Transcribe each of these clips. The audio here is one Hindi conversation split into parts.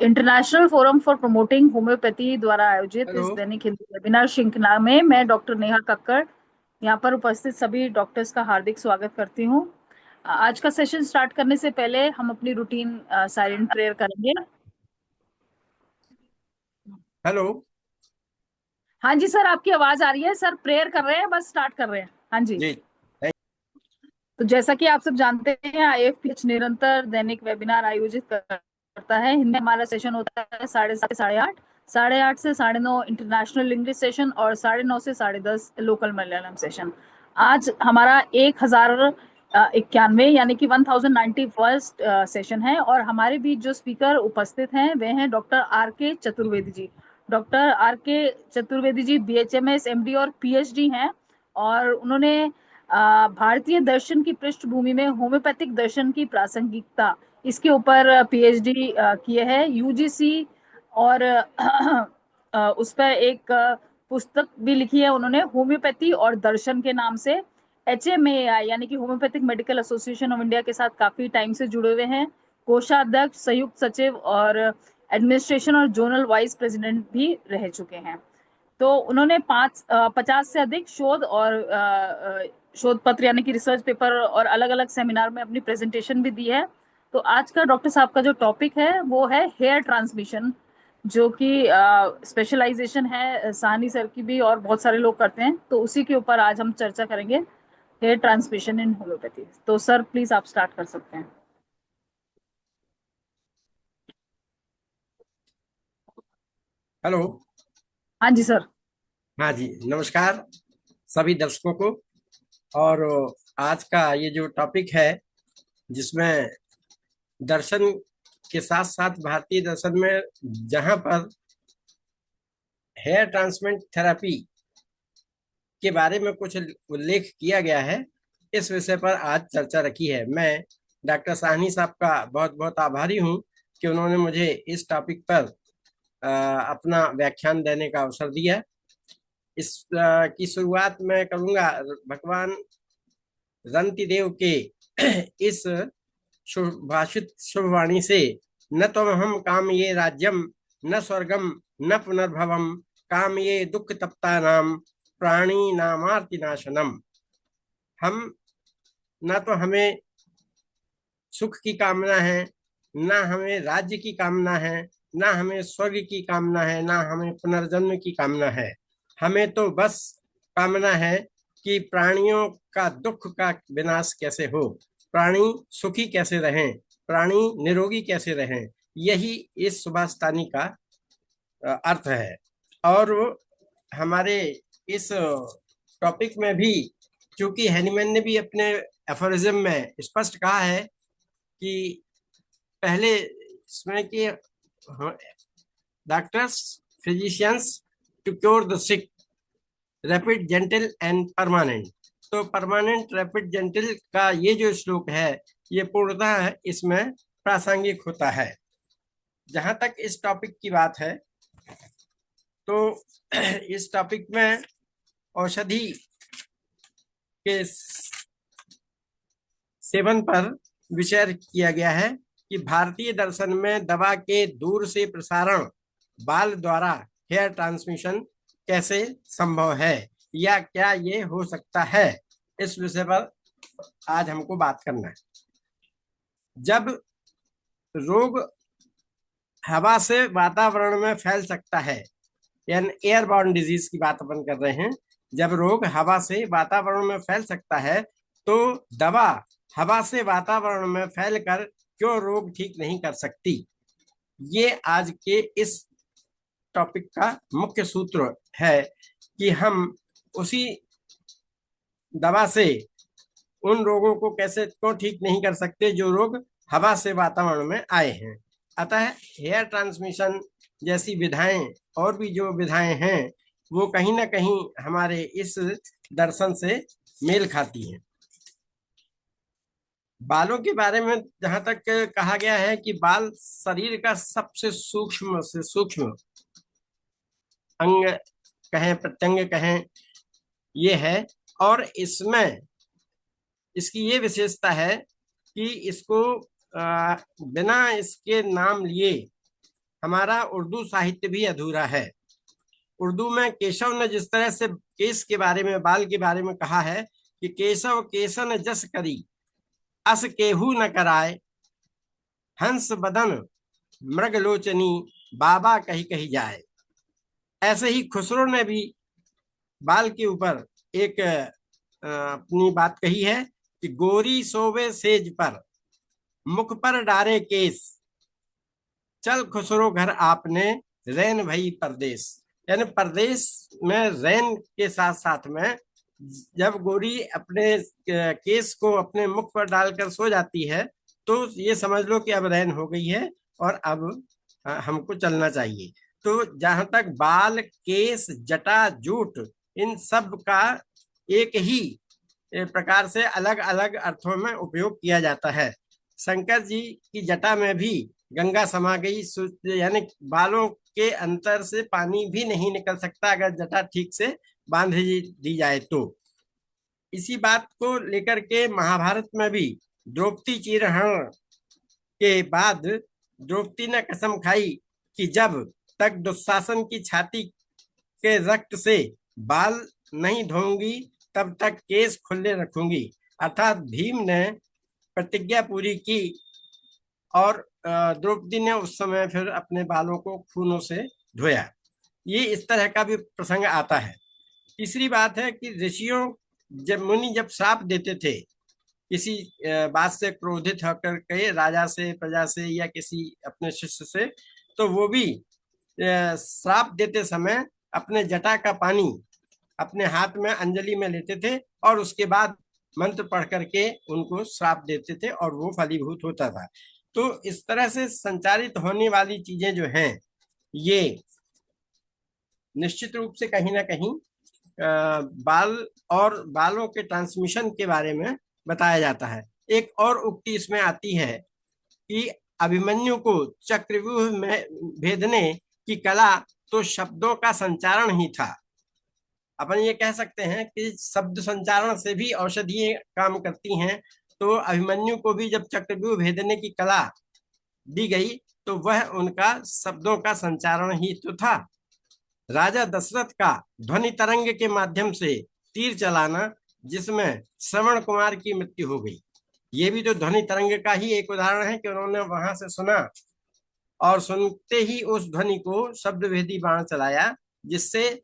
International forum for promoting homeopathy द्वारा आयोजित हेलो। इस दैनिक हिंदी वेबिनार श्रृंखला में मैं डॉक्टर नेहा कक्कड़ यहाँ पर उपस्थित सभी डॉक्टर्स का हार्दिक स्वागत करती हूँ। आज का सेशन स्टार्ट करने से पहले हम अपनी रूटीन साइलेंट प्रेयर करेंगे। हेलो। हाँ जी सर, आपकी आवाज आ रही है सर, प्रेयर कर रहे हैं, बस स्टार्ट कर रहे हैं। हाँ जी। जी। तो जैसा कि आप सब जानते हैं, आईएफपीएच निरंतर दैनिक वेबिनार आयोजित करता है। हिंदी हमारा सेशन होता है 7:30 से 8:30, 8:30 से 9:30 इंटरनेशनल इंग्लिश सेशन और 9:30 से 10:30 लोकल मलयालम सेशन। आज हमारा 1091 यानी कि 1091st सेशन है और हमारे बीच जो स्पीकर उपस्थित हैं वे हैं डॉक्टर आर के चतुर्वेदी जी। डॉक्टर आर के चतुर्वेदी जी बीएचएमएस एमडी और पीएचडी हैं और उन्होंने भारतीय दर्शन की पृष्ठभूमि में होम्योपैथिक दर्शन की प्रासंगिकता इसके ऊपर पीएचडी किए हैं यूजीसी। और उस पर एक पुस्तक भी लिखी है उन्होंने, होम्योपैथी और दर्शन के नाम से। एचएमएआई यानी कि homeopathic medical association of India के साथ काफी टाइम से जुड़े हुए हैं। कोषाध्यक्ष, संयुक्त सचिव और एडमिनिस्ट्रेशन और जोनल वाइस प्रेसिडेंट भी रह चुके हैं। तो उन्होंने 50 से अधिक शोध और शोध पत्र यानी कि रिसर्च पेपर और अलग अलग सेमिनार में अपनी प्रेजेंटेशन भी दी है। तो आज का डॉक्टर साहब का जो टॉपिक है वो है हेयर ट्रांसमिशन, जो कि स्पेशलाइजेशन है साहनी सर की भी और बहुत सारे लोग करते हैं। तो उसी के ऊपर आज हम चर्चा करेंगे, हेयर ट्रांसमिशन इन होम्योपैथी। तो सर प्लीज आप स्टार्ट कर सकते हैं। हेलो। हाँ जी सर। हाँ जी, नमस्कार सभी दर्शकों को। और आज का ये जो टॉपिक है, जिसमें दर्शन के साथ साथ भारतीय दर्शन में जहाँ पर हेयर ट्रांसप्लांट थेरेपी के बारे में कुछ उल्लेख किया गया है, इस विषय पर आज चर्चा रखी है। मैं डॉक्टर साहनी साहब का बहुत बहुत आभारी हूँ कि उन्होंने मुझे इस टॉपिक पर अपना व्याख्यान देने का अवसर दिया। इस की शुरुआत मैं करूंगा भगवान रंतिदेव के इस भाषित शुभवाणी से। न तो हम काम ये राज्यम, न स्वर्गम, न पुनर्भवम, काम ये दुख तप्ता नाम, प्राणी नामार्ति नाशनम। हम न तो हमें सुख की कामना है, ना हमें राज्य की कामना है, ना हमें स्वर्ग की कामना है, ना हमें पुनर्जन्म की कामना है। हमें तो बस कामना है कि प्राणियों का दुख का विनाश कैसे हो, प्राणी सुखी कैसे रहें, प्राणी निरोगी कैसे रहें। यही इस सुभाषितानी का अर्थ है। और हमारे इस टॉपिक में भी, चूंकि हैनीमैन ने भी अपने एफोरिज्म में स्पष्ट कहा है कि पहले इसमें कि doctors, physicians to cure the sick, rapid, gentle and permanent. तो परमानेंट, रैपिड, जेंटल का ये जो श्लोक है, ये पूर्णतः इसमें प्रासंगिक होता है। जहां तक इस टॉपिक की बात है, तो इस टॉपिक में औषधि के सेवन पर विचार किया गया है कि भारतीय दर्शन में दवा के दूर से प्रसारण, बाल द्वारा हेयर ट्रांसमिशन कैसे संभव है, या क्या ये हो सकता है। इस विषय पर आज हमको बात करना है। जब रोग हवा से वातावरण में फैल सकता है, यानी एयरबॉर्न डिजीज की बात अपन कर रहे हैं, जब रोग हवा से वातावरण में फैल सकता है, तो दवा हवा से वातावरण में फैलकर क्यों रोग ठीक नहीं कर सकती। ये आज के इस टॉपिक का मुख्य सूत्र है कि हम उसी दवा से उन रोगों को कैसे क्यों ठीक नहीं कर सकते जो रोग हवा से वातावरण में आए हैं। अतः हेयर ट्रांसमिशन जैसी विधाएं, और भी जो विधाएं हैं, वो कहीं ना कहीं हमारे इस दर्शन से मेल खाती हैं। बालों के बारे में जहां तक कहा गया है कि बाल शरीर का सबसे सूक्ष्म से सूक्ष्म अंग कहें, प्रत्यंग कहें, ये है। और इसमें इसकी ये विशेषता है कि इसको बिना इसके नाम लिए हमारा उर्दू साहित्य भी अधूरा है। उर्दू में केशव ने जिस तरह से केस के बारे में, बाल के बारे में कहा है कि केशव केसन जस करी अस केहू न कराए, हंस बदन मृगलोचनी बाबा कही कही जाए। ऐसे ही खुसरो ने भी बाल के ऊपर एक अपनी बात कही है कि गोरी सोवे सेज पर, मुख पर डारे केस, चल खुसरो घर आपने, रैन भई परदेश। यानी परदेश में रैन के साथ साथ में जब गोरी अपने केस को अपने मुख पर डालकर सो जाती है तो ये समझ लो कि अब रैन हो गई है और अब हमको चलना चाहिए। तो जहां तक बाल, केस, जटा, जूट, इन सब का एक ही प्रकार से अलग अलग अर्थों में उपयोग किया जाता है। शंकर जी की जटा में भी गंगा समा गई, यानी बालों के अंतर से पानी भी नहीं निकल सकता अगर जटा ठीक से बांध दी जाए तो। इसी बात को लेकर के महाभारत में भी द्रौपदी चिरहरण के बाद द्रौपदी ने कसम खाई कि जब तक दुशासन की छाती के रक्त से बाल नहीं धोऊंगी तब तक केस खुले रखूंगी। अर्थात भीम ने प्रतिज्ञा पूरी की और द्रौपदी ने उस समय फिर अपने बालों को खूनों से धोया। ये इस तरह का भी प्रसंग आता है। तीसरी बात है कि ऋषियों, जब मुनि जब श्राप देते थे किसी बात से क्रोधित होकर के, राजा से, प्रजा से या किसी अपने शिष्य से, तो वो भी श्राप देते समय अपने जटा का पानी अपने हाथ में अंजलि में लेते थे और उसके बाद मंत्र पढ़ करके उनको श्राप देते थे और वो फलीभूत होता था। तो इस तरह से संचारित होने वाली चीजें जो हैं ये निश्चित रूप से कहीं ना कहीं बाल और बालों के ट्रांसमिशन के बारे में बताया जाता है। एक और उक्ति इसमें आती है कि अभिमन्यु को चक्रव्यूह में भेदने की कला तो शब्दों का संचारण ही था। अपन ये कह सकते हैं कि शब्द संचारण से भी औषधि काम करती हैं। तो अभिमन्यु को भी जब चक्रव्यूह भेदने की कला दी गई तो वह उनका शब्दों का संचारण ही तो था। राजा दशरथ का ध्वनि तरंग के माध्यम से तीर चलाना, जिसमें श्रवण कुमार की मृत्यु हो गई, ये भी तो ध्वनि तरंग का ही एक उदाहरण है कि उन्होंने वहां से सुना और सुनते ही उस ध्वनि को शब्द भेदी बाण चलाया, जिससे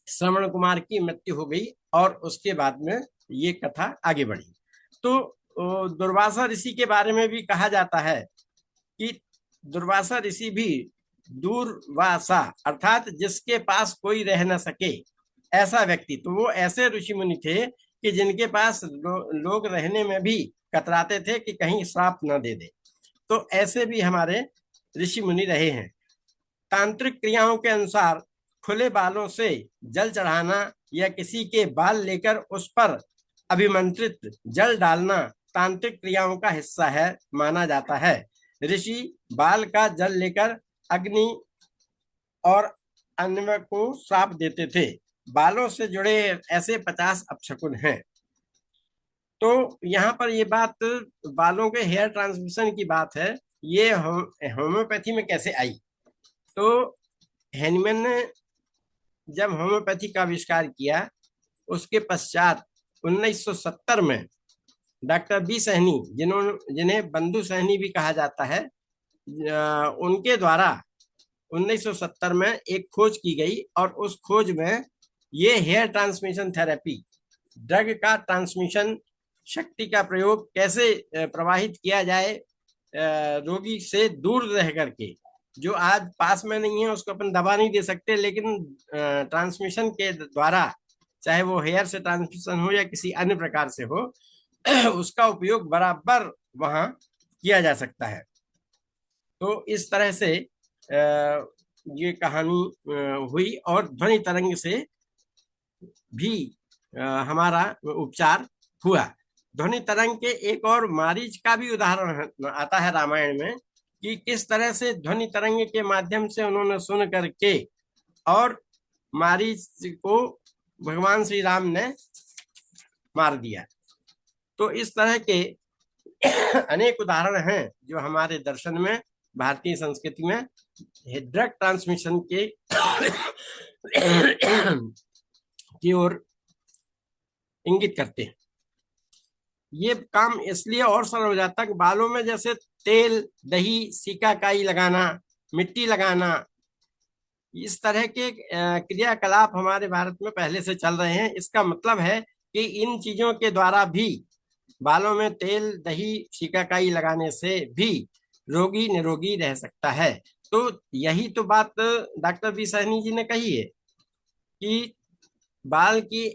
श्रवण कुमार की मृत्यु हो गई और उसके बाद में ये कथा आगे बढ़ी। तो दुर्वासा ऋषि के बारे में भी कहा जाता है कि दुर्वासा ऋषि भी दूरवासा अर्थात जिसके पास कोई रह न सके ऐसा व्यक्ति, तो वो ऐसे ऋषि मुनि थे कि जिनके पास लोग रहने में भी कतराते थे कि कहीं श्राप न दे दे। तो ऐसे भी हमारे ऋषि मुनि रहे हैं। तांत्रिक क्रियाओं के अनुसार खुले बालों से जल चढ़ाना या किसी के बाल लेकर उस पर अभिमंत्रित जल डालना तांत्रिक क्रियाओं का हिस्सा है माना जाता है। ऋषि बाल का जल लेकर अग्नि और अन्य को श्राप देते थे। बालों से जुड़े ऐसे 50 अपशकुन हैं। तो यहाँ पर ये बात बालों के हेयर ट्रांसमिशन की बात है, ये होम्योपैथी में कैसे आई? तो हैनीमैन ने जब होम्योपैथी का आविष्कार किया उसके पश्चात 1970 में डॉक्टर बी सहनी, जिन्हें बंधु सहनी भी कहा जाता है, उनके द्वारा 1970 में एक खोज की गई और उस खोज में ये हेयर ट्रांसमिशन थेरेपी, ड्रग का ट्रांसमिशन शक्ति का प्रयोग कैसे प्रवाहित किया जाए रोगी से दूर रह करके, जो आज पास में नहीं है उसको अपन दवा नहीं दे सकते, लेकिन ट्रांसमिशन के द्वारा चाहे वो हेयर से ट्रांसमिशन हो या किसी अन्य प्रकार से हो उसका उपयोग बराबर वहां किया जा सकता है। तो इस तरह से ये कहानी हुई और ध्वनि तरंग से भी हमारा उपचार हुआ। ध्वनि तरंग के एक और मारीच का भी उदाहरण आता है रामायण में कि किस तरह से ध्वनि तरंग के माध्यम से उन्होंने सुन करके और मारीच को भगवान श्री राम ने मार दिया। तो इस तरह के अनेक उदाहरण हैं जो हमारे दर्शन में, भारतीय संस्कृति में ड्रग ट्रांसमिशन के की ओर इंगित करते हैं। ये काम इसलिए और सरल हो जाता है कि बालों में जैसे तेल, दही, सिकाकाई लगाना, मिट्टी लगाना, इस तरह के क्रियाकलाप हमारे भारत में पहले से चल रहे हैं। इसका मतलब है कि इन चीजों के द्वारा भी, बालों में तेल, दही, सिकाकाई लगाने से भी रोगी निरोगी रह सकता है। तो यही तो बात डॉक्टर वी सहनी जी ने कही है कि बाल की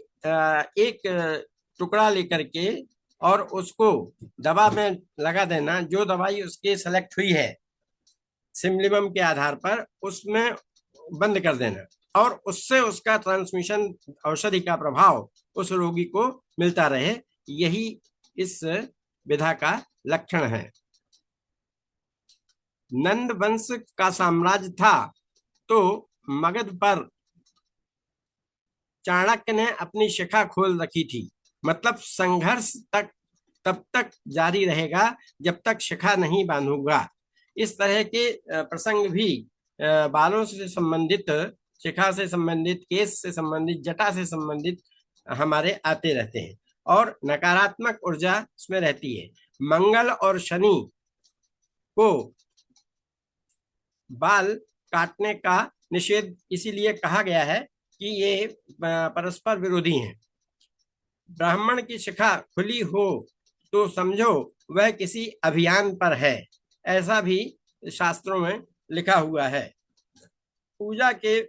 एक टुकड़ा लेकर के और उसको दवा में लगा देना, जो दवाई उसके सेलेक्ट हुई है सिम्लिमम के आधार पर, उसमें बंद कर देना, और उससे उसका ट्रांसमिशन, औषधि का प्रभाव उस रोगी को मिलता रहे, यही इस विधा का लक्षण है। नंद वंश का साम्राज्य था, तो मगध पर चाणक्य ने अपनी शिखा खोल रखी थी। मतलब संघर्ष तब तक जारी रहेगा जब तक शिखा नहीं बांधूंगा। इस तरह के प्रसंग भी बालों से संबंधित, शिखा से संबंधित, केस से संबंधित, जटा से संबंधित हमारे आते रहते हैं, और नकारात्मक ऊर्जा उसमें रहती है। मंगल और शनि को बाल काटने का निषेध इसीलिए कहा गया है कि ये परस्पर विरोधी हैं। ब्राह्मण की शिखा खुली हो तो समझो वह किसी अभियान पर है, ऐसा भी शास्त्रों में लिखा हुआ है। पूजा के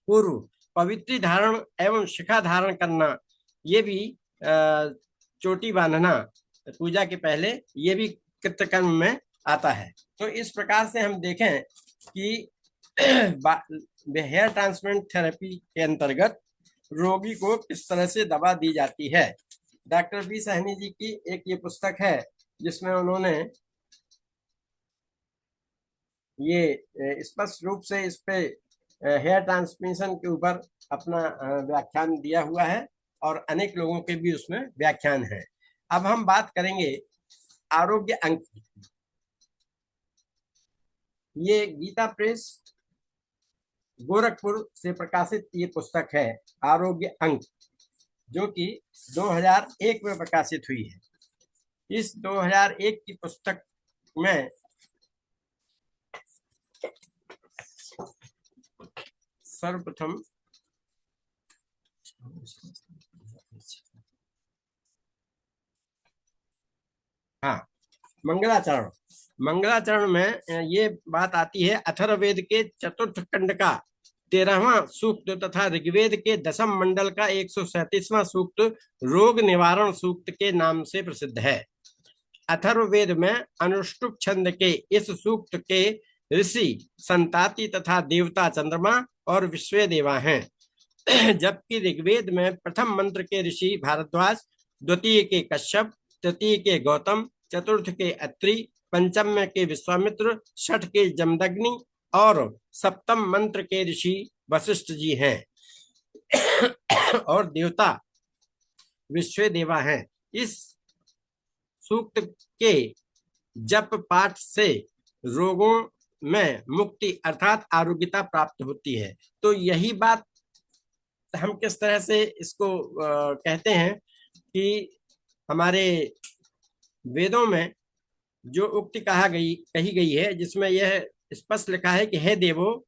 पूर्व पवित्री धारण एवं शिखा धारण करना, ये भी चोटी बांधना पूजा के पहले, ये भी कृत्यकर्म में आता है। तो इस प्रकार से हम देखें कि हेयर ट्रांसप्लांट थेरेपी के अंतर्गत रोगी को किस तरह से दवा दी जाती है। डॉक्टर बी सहनी जी की एक ये पुस्तक है जिसमें उन्होंने ये स्पष्ट रूप से इस पे हेयर ट्रांसमिशन के ऊपर अपना व्याख्यान दिया हुआ है, और अनेक लोगों के भी उसमें व्याख्यान है। अब हम बात करेंगे आरोग्य अंक। ये गीता प्रेस गोरखपुर से प्रकाशित ये पुस्तक है, आरोग्य अंक, जो कि 2001 में प्रकाशित हुई है। इस 2001 की पुस्तक में सर्वप्रथम मंगलाचरण, मंगलाचरण में ये बात आती है, अथर्ववेद के चतुर्थ खंड का 13वां सूक्त तथा ऋग्वेद के 10वें मंडल का 137वां सूक्त रोग निवारण सूक्त के नाम से प्रसिद्ध है। अथर्ववेद में अनुष्टुप छंद के इस सूक्त के ऋषि संताति तथा देवता चंद्रमा और विश्व देवा हैं, जबकि ऋग्वेद में प्रथम मंत्र के ऋषि भारद्वाज, द्वितीय के कश्यप, तृतीय के गौतम, चतुर्थ के अत्रि, पंचम के विश्वामित्र, छठ के जमदग्नि और सप्तम मंत्र के ऋषि वशिष्ठ जी हैं, और देवता विश्व देवा हैं। इस सूक्त के जप पाठ से रोगों में मुक्ति अर्थात आरोग्यता प्राप्त होती है। तो यही बात हम किस तरह से इसको कहते हैं कि हमारे वेदों में जो उक्ति कही गई है, जिसमें यह स्पष्ट लिखा है कि हे देवो,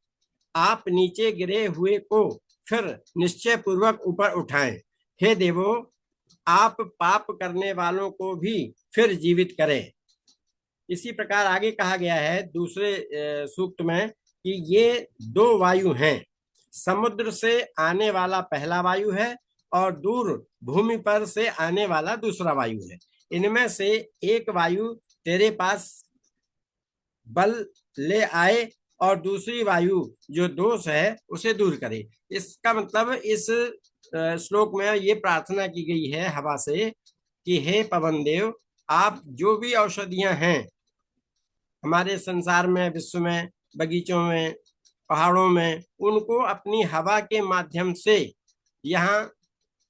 आप नीचे गिरे हुए को फिर निश्चय पूर्वक ऊपर उठाएं। हे देवो, आप पाप करने वालों को भी फिर जीवित करें। इसी प्रकार आगे कहा गया है दूसरे सूक्त में कि ये दो वायु हैं, समुद्र से आने वाला पहला वायु है और दूर भूमि पर से आने वाला दूसरा वायु है। इनमें से एक वायु तेरे पास बल ले आए और दूसरी वायु जो दोष है उसे दूर करे। इसका मतलब इस श्लोक में ये प्रार्थना की गई है हवा से कि हे पवन देव, आप जो भी औषधियां हैं हमारे संसार में, विश्व में, बगीचों में, पहाड़ों में, उनको अपनी हवा के माध्यम से यहाँ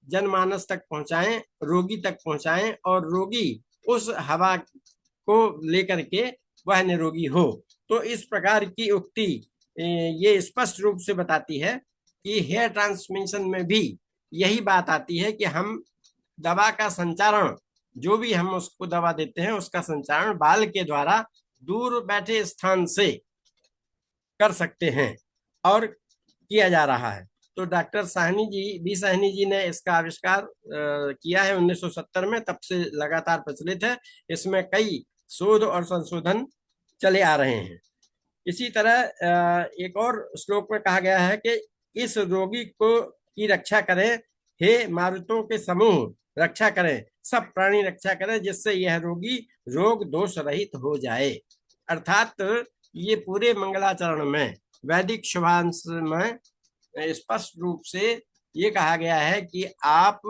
जनमानस तक पहुंचाएं, रोगी तक पहुंचाएं, और रोगी उस हवा को लेकर के वह निरोगी हो। तो इस प्रकार की उक्ति ये स्पष्ट रूप से बताती है कि हेयर ट्रांसमिशन में भी यही बात आती है कि हम दवा का संचारण, जो भी हम उसको दवा देते हैं उसका संचारण बाल के द्वारा दूर बैठे स्थान से कर सकते हैं और किया जा रहा है। तो डॉक्टर साहनी जी ने इसका आविष्कार किया है 1970 में, तब से लगातार प्रचलित है। इसमें कई शोध और संशोधन चले आ रहे हैं। इसी तरह एक और श्लोक में कहा गया है कि इस रोगी को की रक्षा करें, हे मारुतों के समूह रक्षा करें, सब प्राणी रक्षा करें, जिससे यह रोगी रोग दोष रहित हो जाए। अर्थात ये पूरे मंगलाचरण में, वैदिक शुभांश में स्पष्ट रूप से ये कहा गया है कि आप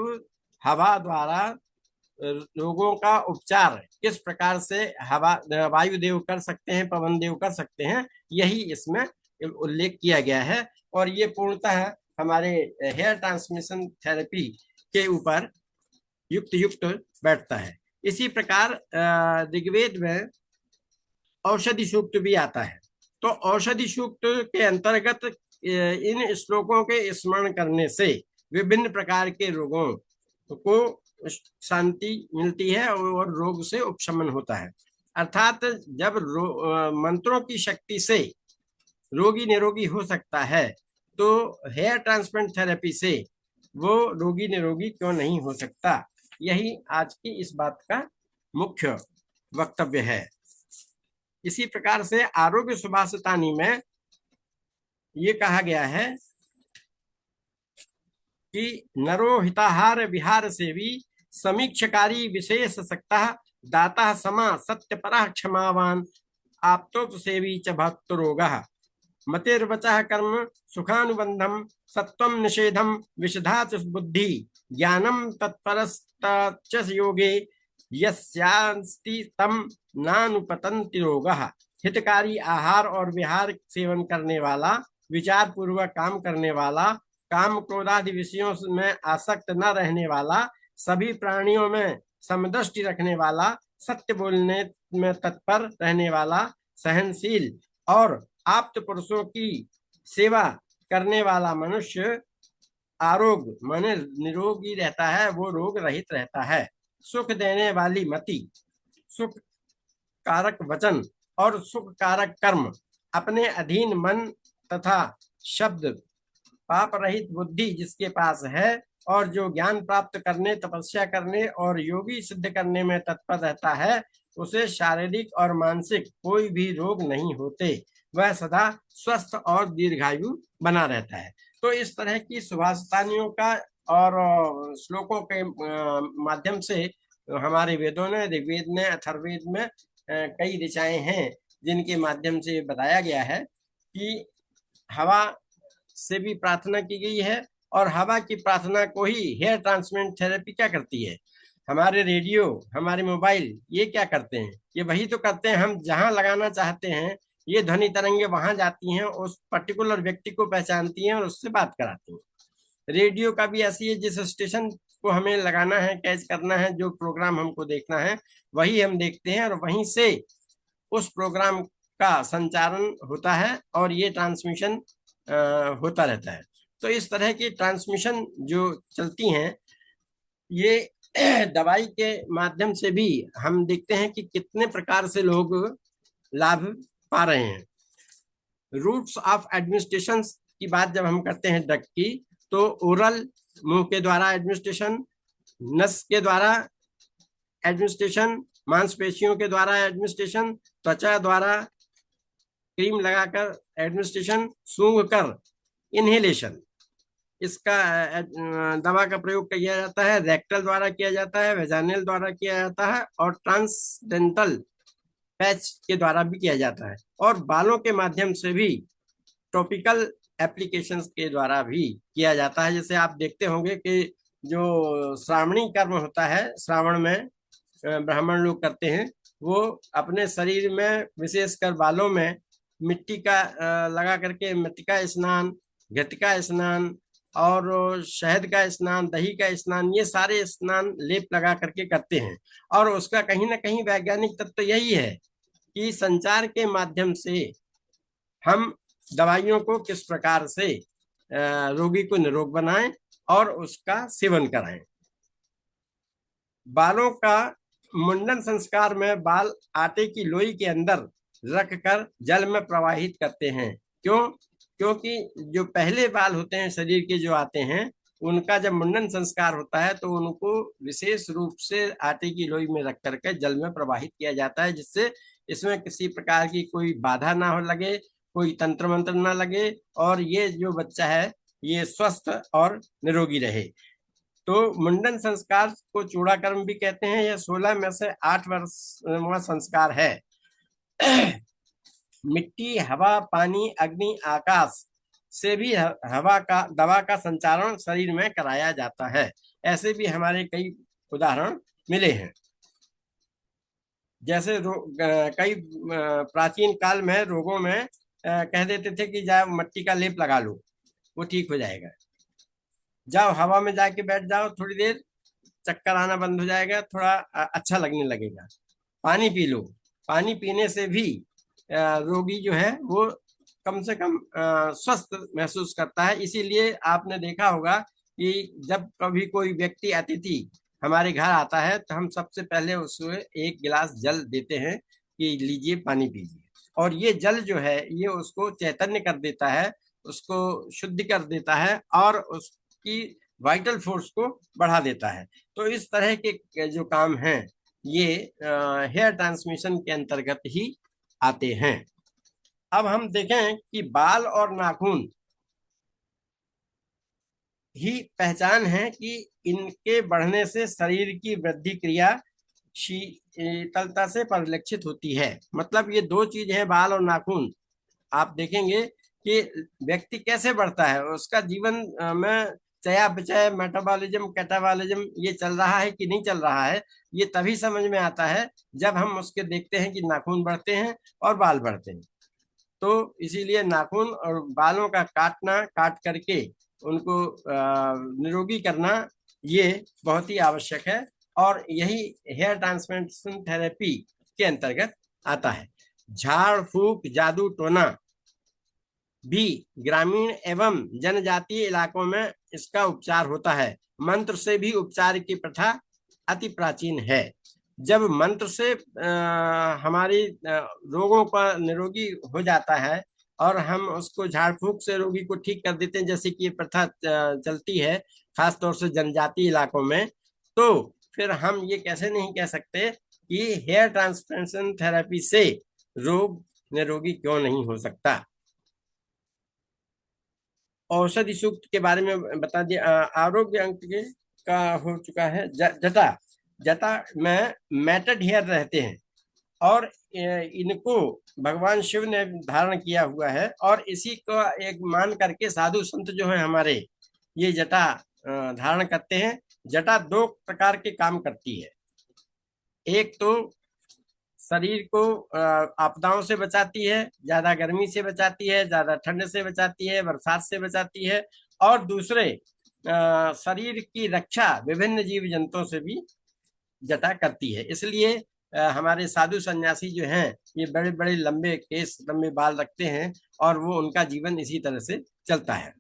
हवा द्वारा रोगों का उपचार किस प्रकार से वायुदेव कर सकते हैं, पवन देव कर सकते हैं, यही इसमें उल्लेख किया गया है। और ये पूर्णतः हमारे हेयर ट्रांसमिशन थेरेपी के ऊपर युक्त बैठता है। इसी प्रकार ऋग्वेद में औषधि सूक्त भी आता है। तो औषधि सूक्त के अंतर्गत इन श्लोकों के स्मरण करने से विभिन्न प्रकार के रोगों को शांति मिलती है और रोग से उपशमन होता है। अर्थात जब मंत्रों की शक्ति से रोगी निरोगी हो सकता है, तो हेयर ट्रांसप्लांट थेरेपी से वो रोगी निरोगी क्यों नहीं हो सकता। यही आज की इस बात का मुख्य वक्तव्य है। इसी प्रकार से आरोग्य सुभाषितानी में ये कहा गया है कि नरो हिताहार विहार सेवी समीक्षकारी विशेष सक्ता दाता समा सत्यपरः क्षमावान आप्तोपसेवी च भक्त रोगः मतिर्वचः कर्म सुखानुबंधम सत्वं निषेधम विशुद्धा च बुद्धि ज्ञानम तत्परश्च योगे यस्यास्ति तम नानुपतन्ति रोगः। हितकारी आहार और विहार सेवन करने वाला, विचार पूर्वक काम करने वाला, काम क्रोधादि विषयों में आसक्त न रहने वाला, सभी प्राणियों में समदृष्टि रखने वाला, सत्य बोलने में तत्पर रहने वाला, सहनशील और आप्त पुरुषों की सेवा करने वाला मनुष्य आरोग्य माने निरोगी रहता है, वो रोग रहित रहता है। सुख देने वाली मति, सुख कारक वचन और सुख कारक कर्म, अपने अधीन मन तथा शब्द, पाप रहित बुद्धि जिसके पास है और जो ज्ञान प्राप्त करने, तपस्या करने और योगी सिद्ध करने में तत्पर रहता है, उसे शारीरिक और मानसिक कोई भी रोग नहीं होते। वह सदा स्वस्थ और दीर्घायु बना रहता है। तो इस तरह की सुभाषितानियों का और श्लोकों के माध्यम से हमारे वेदों ने, ऋग्वेद ने, अथर्ववेद में कई ऋचाएं हैं जिनके माध्यम से बताया गया है कि हवा से भी प्रार्थना की गई है। और हवा की प्रार्थना को ही हेयर ट्रांसप्लांट थेरेपी क्या करती है, हमारे रेडियो, हमारे मोबाइल, ये क्या करते हैं, ये वही तो करते हैं। हम जहां लगाना चाहते हैं ये ध्वनि तरंगे वहां जाती हैं, उस पर्टिकुलर व्यक्ति को पहचानती हैं और उससे बात कराती हैं। रेडियो का भी ऐसी है, जिस स्टेशन को हमें लगाना है, कैच करना है, जो प्रोग्राम हमको देखना है वही हम देखते हैं और वहीं से उस प्रोग्राम का संचारण होता है और ये ट्रांसमिशन होता रहता है। तो इस तरह की ट्रांसमिशन जो चलती हैं, ये दवाई के माध्यम से भी हम देखते हैं कि कितने प्रकार से लोग लाभ पा रहे हैं। रूट्स ऑफ एडमिनिस्ट्रेशन की बात जब हम करते हैं ड्रग की, तो ओरल मुंह के द्वारा एडमिनिस्ट्रेशन, नस के द्वारा एडमिनिस्ट्रेशन, मांसपेशियों के द्वारा एडमिनिस्ट्रेशन, त्वचा द्वारा क्रीम लगाकर एडमिनिस्ट्रेशन, सूंघ कर इनहेलेशन, इसका दवा का प्रयोग किया जाता है। रेक्टल द्वारा किया जाता है, वेजाइनल द्वारा किया जाता है और ट्रांसडेंटल पैच के द्वारा भी किया जाता है। और बालों के माध्यम से भी टॉपिकल एप्लीकेशंस के द्वारा भी किया जाता है। जैसे आप देखते होंगे कि जो श्रावणी कर्म होता है, श्रावण में ब्राह्मण लोग करते हैं, वो अपने शरीर में विशेषकर बालों में मिट्टी का लगा करके मृतिका स्नान, घटिका स्नान और शहद का स्नान, दही का स्नान, ये सारे स्नान लेप लगा करके करते हैं। और उसका कहीं ना कहीं वैज्ञानिक तत्व यही है कि संचार के माध्यम से हम दवाइयों को किस प्रकार से रोगी को निरोग बनाएं और उसका सेवन कराएं। बालों का मुंडन संस्कार में बाल आटे की लोई के अंदर रखकर जल में प्रवाहित करते हैं। क्यों? क्योंकि जो पहले बाल होते हैं शरीर के जो आते हैं, उनका जब मुंडन संस्कार होता है तो उनको विशेष रूप से आटे की लोई में रख करके जल में प्रवाहित किया जाता है, जिससे इसमें किसी प्रकार की कोई बाधा ना हो लगे, कोई तंत्र मंत्र ना लगे, और ये जो बच्चा है ये स्वस्थ और निरोगी रहे। तो मुंडन संस्कार को चूड़ाकर्म भी कहते हैं। यह 16 में से 8 वर्षवा संस्कार है। मिट्टी, हवा, पानी, अग्नि, आकाश से भी हवा का दवा का संचारण शरीर में कराया जाता है। ऐसे भी हमारे कई उदाहरण मिले हैं। जैसे कई प्राचीन काल में रोगों में कह देते थे कि जाओ मट्टी का लेप लगा लो, वो ठीक हो जाएगा। जाओ हवा में जाके बैठ जाओ, थोड़ी देर चक्कर आना बंद हो जाएगा, थोड़ा अच्छा लगने लगेगा। पानी पी लो, पानी पीने से भी रोगी जो है वो कम से कम स्वस्थ महसूस करता है। इसीलिए आपने देखा होगा कि जब कभी कोई व्यक्ति अतिथि हमारे घर आता है तो हम सबसे पहले उसको एक गिलास जल देते हैं कि लीजिए पानी पीजिए। और ये जल जो है ये उसको चैतन्य कर देता है, उसको शुद्ध कर देता है और उसकी वाइटल फोर्स को बढ़ा देता है। तो इस तरह के जो काम हैं ये हेयर ट्रांसमिशन के अंतर्गत ही आते हैं। अब हम देखें कि बाल और नाखून ही पहचान है कि इनके बढ़ने से शरीर की वृद्धि क्रिया शीतलता से परिलक्षित होती है। मतलब ये दो चीज है, बाल और नाखून। आप देखेंगे कि व्यक्ति कैसे बढ़ता है, उसका जीवन में चयापचय, मेटाबॉलिज्म, कैटाबॉलिज्म ये चल रहा है कि नहीं चल रहा है, ये तभी समझ में आता है जब हम उसके देखते हैं कि नाखून बढ़ते हैं और बाल बढ़ते हैं। तो इसीलिए नाखून और बालों का काटना, काट करके उनको निरोगी करना ये बहुत ही आवश्यक है और यही हेयर ट्रांसप्लांटेशन थेरेपी के अंतर्गत आता है। झाड़ फूक, जादू टोना भी ग्रामीण एवं जनजातीय इलाकों में इसका उपचार होता है। मंत्र से भी उपचार की प्रथा अति प्राचीन है। जब मंत्र से हमारी रोगों का निरोगी हो जाता है और हम उसको झाड़ फूक से रोगी को ठीक कर देते हैं, जैसे कि ये प्रथा चलती है खासतौर से जनजातीय इलाकों में, तो फिर हम ये कैसे नहीं कह सकते कि हेयर ट्रांसप्लांटेशन थेरेपी से रोग निरोगी क्यों नहीं हो सकता। औषधि सूक्त के बारे में बता दिया। आरोग्य अंक का हो चुका है। जटा, जटा में मैटेड हेयर रहते हैं और इनको भगवान शिव ने धारण किया हुआ है और इसी को एक मान करके साधु संत जो है हमारे ये जटा धारण करते हैं। जटा दो प्रकार के काम करती है। एक तो शरीर को आपदाओं से बचाती है, ज्यादा गर्मी से बचाती है, ज्यादा ठंड से बचाती है, बरसात से बचाती है, और दूसरे शरीर की रक्षा विभिन्न जीव जंतुओं से भी जटा करती है। इसलिए हमारे साधु सन्यासी जो हैं ये बड़े बड़े लंबे केस, लंबे बाल रखते हैं और वो उनका जीवन इसी तरह से चलता है।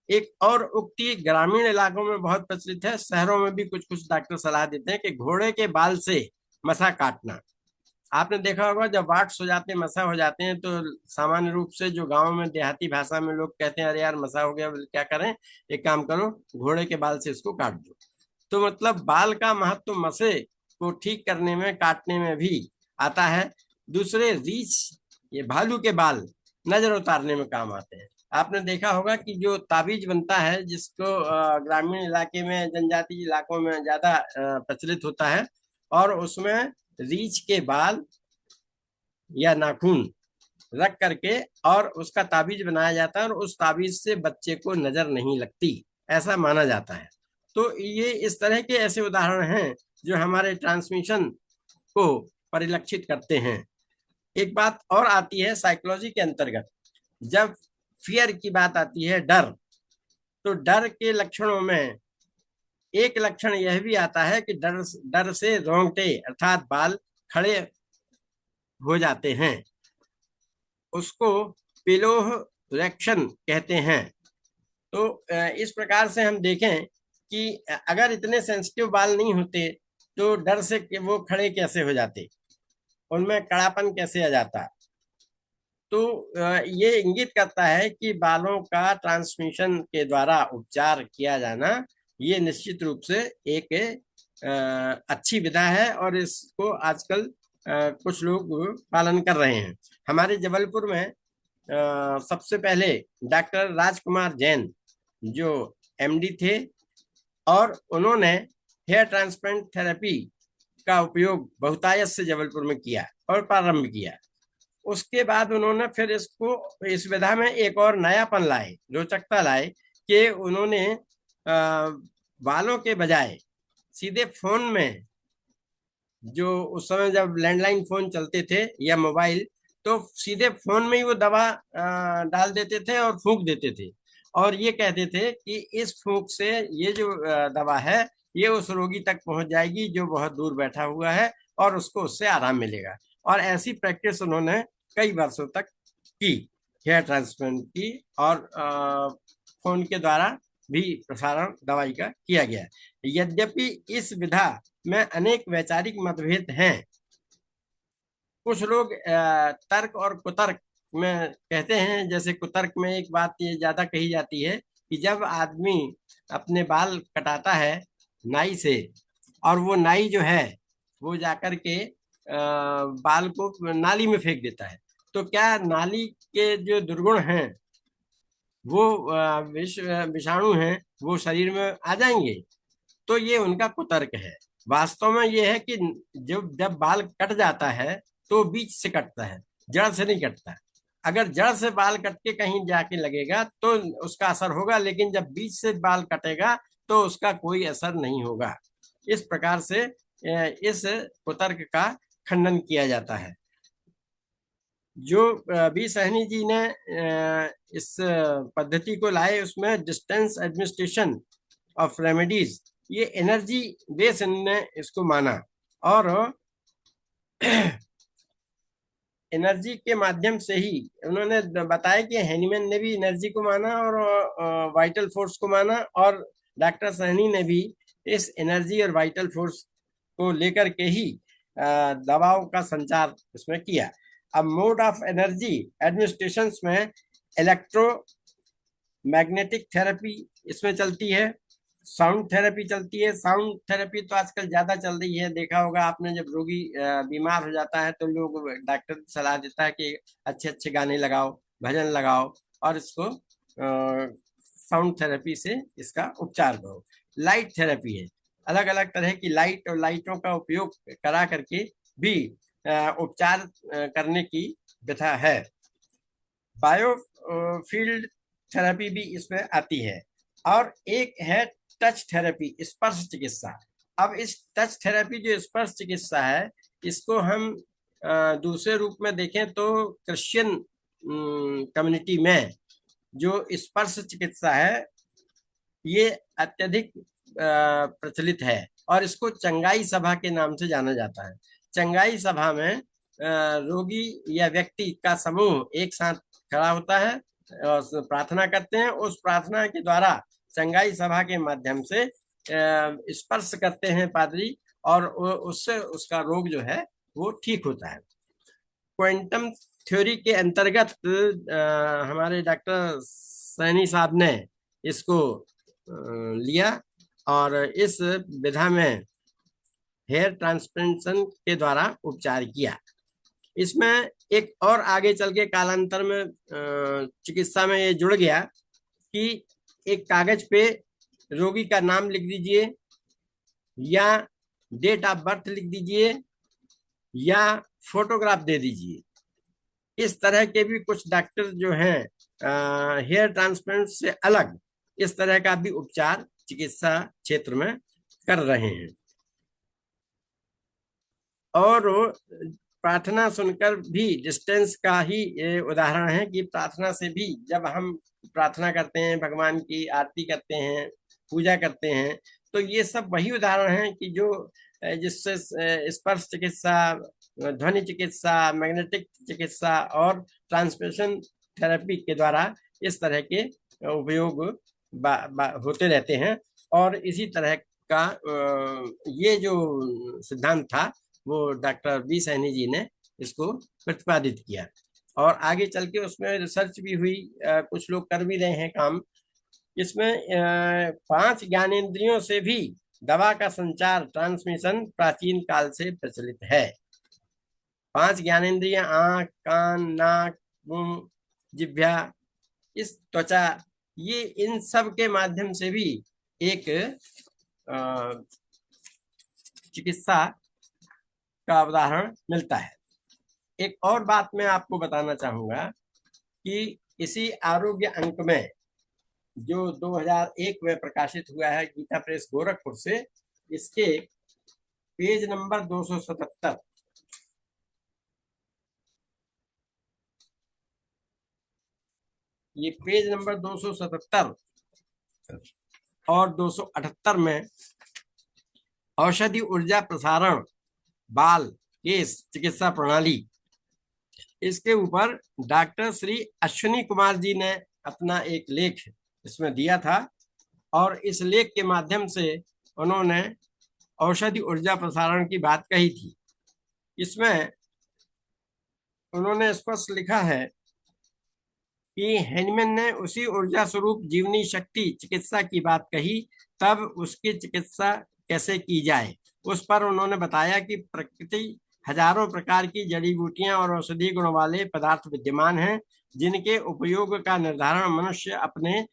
एक और उक्ति ग्रामीण इलाकों में बहुत प्रचलित है, शहरों में भी कुछ कुछ डॉक्टर सलाह देते हैं कि घोड़े के बाल से मसा काटना। आपने देखा होगा जब वाट्स हो जाते हैं, मसा हो जाते हैं, तो सामान्य रूप से जो गांव में देहाती भाषा में लोग कहते हैं अरे यार मसा हो गया, क्या करें, एक काम करो घोड़े के बाल से इसको काट दो। तो मतलब बाल का महत्व मसे को ठीक करने में, काटने में भी आता है। दूसरे रीछ, ये भालू के बाल नजर उतारने में काम आते हैं। आपने देखा होगा कि जो ताबीज बनता है जिसको ग्रामीण इलाके में, जनजातीय इलाकों में ज्यादा प्रचलित होता है, और उसमें रीछ के बाल या नाखून रख करके और उसका ताबीज बनाया जाता है और उस ताबीज से बच्चे को नजर नहीं लगती, ऐसा माना जाता है। तो ये इस तरह के ऐसे उदाहरण हैं जो हमारे ट्रांसमिशन को परिलक्षित करते हैं। एक बात और आती है साइकोलॉजी के अंतर्गत, जब फियर की बात आती है, डर, तो डर के लक्षणों में एक लक्षण यह भी आता है कि डर डर से रोंगटे अर्थात बाल खड़े हो जाते हैं, उसको पिलोरेक्शन कहते हैं। तो इस प्रकार से हम देखें कि अगर इतने सेंसिटिव बाल नहीं होते तो डर से वो खड़े कैसे हो जाते, उनमें कड़ापन कैसे आ जाता। तो ये इंगित करता है कि बालों का ट्रांसमिशन के द्वारा उपचार किया जाना ये निश्चित रूप से एक अच्छी विधा है और इसको आजकल कुछ लोग पालन कर रहे हैं। हमारे जबलपुर में सबसे पहले डॉक्टर राजकुमार जैन जो एमडी थे और उन्होंने हेयर ट्रांसप्लांट थेरेपी का उपयोग बहुतायत से जबलपुर में किया और प्रारंभ किया। उसके बाद उन्होंने फिर इसको इस विधा में एक और नयापन लाए, रोचकता लाए कि उन्होंने बालों के बजाय सीधे फोन में, जो उस समय जब लैंडलाइन फोन चलते थे या मोबाइल, तो सीधे फोन में ही वो दवा डाल देते थे और फूंक देते थे और ये कहते थे कि इस फूंक से ये जो दवा है ये उस रोगी तक पहुंच जाएगी जो बहुत दूर बैठा हुआ है और उसको उससे आराम मिलेगा। और ऐसी प्रैक्टिस उन्होंने कई वर्षों तक की, हेयर ट्रांसप्लांट की, और फोन के द्वारा भी प्रसारण दवाई का किया गया। यद्यपि इस विधा में अनेक वैचारिक मतभेद हैं। कुछ लोग तर्क और कुतर्क में कहते हैं, जैसे कुतर्क में एक बात ये ज्यादा कही जाती है कि जब आदमी अपने बाल कटाता है नाई से और वो नाई जो है वो जाकर के बाल को नाली में फेंक देता है, तो क्या नाली के जो दुर्गुण हैं वो विषाणु हैं वो शरीर में आ जाएंगे? तो ये उनका कुतर्क है। वास्तव में ये है कि जब बाल कट जाता है तो बीच से कटता है, जड़ से नहीं कटता। अगर जड़ से बाल कट के कहीं जाके लगेगा तो उसका असर होगा, लेकिन जब बीच से बाल कटेगा तो उसका कोई असर नहीं होगा। इस प्रकार से इस कुतर्क का खंडन किया जाता है। जो बी सहनी जी ने इस पद्धति को लाए उसमें डिस्टेंस एडमिनिस्ट्रेशन ऑफ रेमेडीज, ये एनर्जी बेस इन्होंने इसको माना और एनर्जी के माध्यम से ही उन्होंने बताया कि हैनीमैन ने भी एनर्जी को माना और वाइटल फोर्स को माना, और डॉक्टर सहनी ने भी इस एनर्जी और वाइटल फोर्स को लेकर के ही दवाओं का संचार इसमें किया। अब मोड ऑफ एनर्जी एडमिनिस्ट्रेशन में इलेक्ट्रो मैग्नेटिक थेरेपी इसमें चलती है, साउंड थेरेपी चलती है। साउंड थेरेपी तो आजकल ज्यादा चल रही है, देखा होगा आपने, जब रोगी बीमार हो जाता है तो लोग डॉक्टर सलाह देता है कि अच्छे अच्छे गाने लगाओ, भजन लगाओ और इसको साउंड थेरेपी से इसका उपचार करो। लाइट थेरेपी है, अलग अलग तरह की लाइट और लाइटों का उपयोग करा करके भी उपचार करने की विधा है। बायोफील्ड थेरेपी भी इसमें आती है। और एक है टच थेरेपी, स्पर्श चिकित्सा। अब इस टच थेरेपी जो स्पर्श चिकित्सा है, इसको हम दूसरे रूप में देखें तो क्रिश्चियन कम्युनिटी में जो स्पर्श चिकित्सा है ये अत्यधिक प्रचलित है और इसको चंगाई सभा के नाम से जाना जाता है। चंगाई सभा में रोगी या व्यक्ति का समूह एक साथ खड़ा होता है और प्रार्थना करते हैं। उस प्रार्थना के द्वारा चंगाई सभा के माध्यम से स्पर्श करते हैं पादरी और उससे उसका रोग जो है वो ठीक होता है। क्वांटम थ्योरी के अंतर्गत हमारे डॉक्टर सैनी साहब ने इसको लिया और इस विधा में हेयर ट्रांसप्लांटेशन के द्वारा उपचार किया। इसमें एक और आगे चल के कालांतर में चिकित्सा में ये जुड़ गया कि एक कागज पे रोगी का नाम लिख दीजिए या डेट ऑफ बर्थ लिख दीजिए या फोटोग्राफ दे दीजिए। इस तरह के भी कुछ डॉक्टर जो हैं हेयर ट्रांसप्लांट से अलग इस तरह का भी उपचार चिकित्सा क्षेत्र में कर रहे हैं। और प्रार्थना सुनकर भी डिस्टेंस का ही उदाहरण है कि प्रार्थना से भी जब हम प्रार्थना करते हैं, भगवान की आरती करते हैं, पूजा करते हैं। तो ये सब वही उदाहरण हैं कि जो जिससे स्पर्श चिकित्सा, ध्वनि चिकित्सा, मैग्नेटिक चिकित्सा और ट्रांसमिशन थेरेपी के द्वारा इस तरह के उपयोग होते रहते हैं। और इसी तरह का ये जो सिद्धांत था वो डॉक्टर बी सैनी जी ने इसको प्रतिपादित किया और आगे चल के उसमें रिसर्च भी हुई। कुछ लोग कर भी रहे हैं काम। इसमें 5 ज्ञानेंद्रियों से भी दवा का संचार, ट्रांसमिशन प्राचीन काल से प्रचलित है। 5 ज्ञानेंद्रियां, आंख, कान, नाक, मुंह, जिह्वा, इस त्वचा, ये इन सब के माध्यम से भी एक चिकित्सा का उदाहरण मिलता है। एक और बात मैं आपको बताना चाहूंगा कि इसी आरोग्य अंक में जो 2001 में प्रकाशित हुआ है गीता प्रेस गोरखपुर से, इसके पेज नंबर 277, ये पेज नंबर 277 और 278 में औषधि ऊर्जा प्रसारण बाल केस चिकित्सा प्रणाली, इसके ऊपर डॉक्टर श्री अश्विनी कुमार जी ने अपना एक लेख इसमें दिया था और इस लेख के माध्यम से उन्होंने औषधि ऊर्जा प्रसारण की बात कही थी। इसमें उन्होंने स्पष्ट लिखा है कि हेनिमैन ने उसी ऊर्जा स्वरूप जीवनी शक्ति चिकित्सा की बात कही, तब उसकी चिकित्सा कैसे की जाए उस पर उन्होंने बताया कि प्रकृति हजारों प्रकार की जड़ी बूटियां और औषधि गुण वाले पदार्थ विद्यमान हैं, जिनके उपयोग का निर्धारण मनुष्य अपने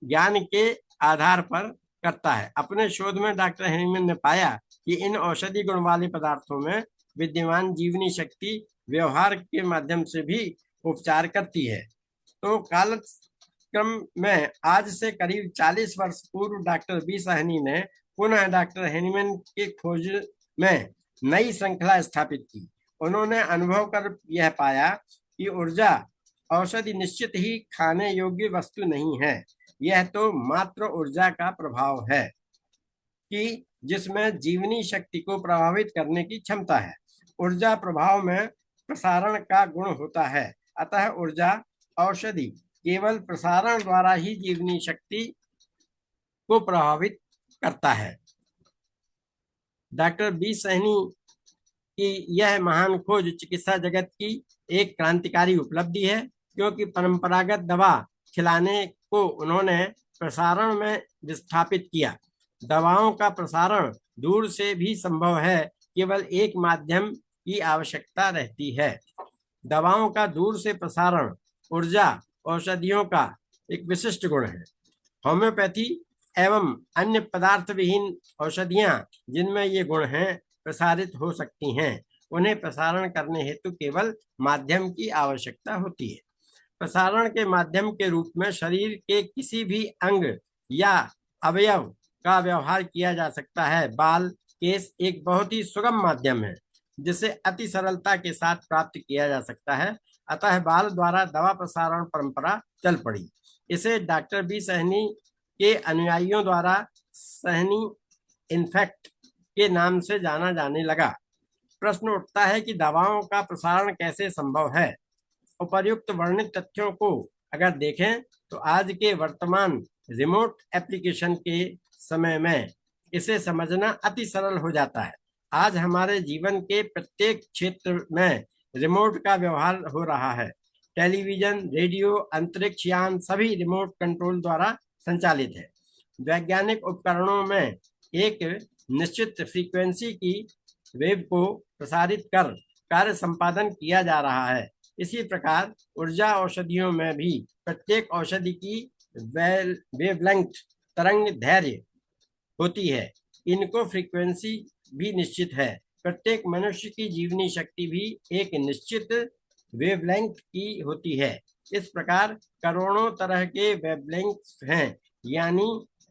ज्ञान के आधार पर करता है। अपने शोध में डॉक्टर हेनिमैन ने पाया कि इन औषधि गुण वाले पदार्थों में विद्यमान जीवनी शक्ति व्यवहार के माध्यम से भी उपचार करती है। तो कालक्रम में आज से करीब 40 वर्ष पूर्व डॉक्टर बी सैनी ने पुनः डॉक्टर हेनिमैन की खोज में नई श्रृंखला स्थापित की। उन्होंने अनुभव कर यह पाया कि ऊर्जा औषधि निश्चित ही खाने योग्य वस्तु नहीं है, यह तो मात्र ऊर्जा का प्रभाव है कि जिसमें जीवनी शक्ति को प्रभावित करने की क्षमता है। ऊर्जा प्रभाव में प्रसारण का गुण होता है, अतः ऊर्जा औषधि केवल प्रसारण द्वारा ही जीवनी शक्ति को प्रभावित करता है। डॉक्टर बी सैनी की यह महान खोज चिकित्सा जगत की एक क्रांतिकारी उपलब्धि है, क्योंकि परंपरागत दवा खिलाने को उन्होंने प्रसारण में विस्थापित किया। दवाओं का प्रसारण दूर से भी संभव है, केवल एक माध्यम की आवश्यकता रहती है। दवाओं का दूर से प्रसारण ऊर्जा औषधियों का एक विशिष्ट गुण है। होम्योपैथी एवं अन्य पदार्थ विहीन औषधियां जिनमें ये गुण हैं प्रसारित हो सकती हैं, उन्हें प्रसारण करने हेतु केवल माध्यम की आवश्यकता होती है। प्रसारण के माध्यम के रूप में शरीर के किसी भी अंग या अवयव का व्यवहार किया जा सकता है। बाल केस एक बहुत ही सुगम माध्यम है जिसे अति सरलता के साथ प्राप्त किया जा सकता है, अतः बाल द्वारा दवा प्रसारण परंपरा चल पड़ी। इसे डॉक्टर बी सैनी के अनुयायियों द्वारा सैनी इन्फेक्ट के नाम से जाना जाने लगा। प्रश्न उठता है कि दवाओं का प्रसारण कैसे संभव है। उपर्युक्त वर्णित तथ्यों को अगर देखें तो आज के वर्तमान रिमोट एप्लीकेशन के समय में इसे समझना अति सरल हो जाता है। आज हमारे जीवन के प्रत्येक क्षेत्र में रिमोट का व्यवहार हो रहा है। टेलीविजन, रेडियो, अंतरिक्ष यान सभी रिमोट कंट्रोल द्वारा संचालित है। वैज्ञानिक उपकरणों में एक निश्चित फ्रीक्वेंसी की वेव को प्रसारित कर कार्य संपादन किया जा रहा है। इसी प्रकार ऊर्जा औषधियों में भी प्रत्येक औषधि की वेवलेंथ तरंग दैर्घ्य होती है। इनको फ्रीक्वेंसी भी निश्चित है। प्रत्येक मनुष्य की जीवनी शक्ति भी एक निश्चित वेवलेंथ की होती है। इस प्रकार करोड़ों तरह के वेवलेंथ हैं, यानी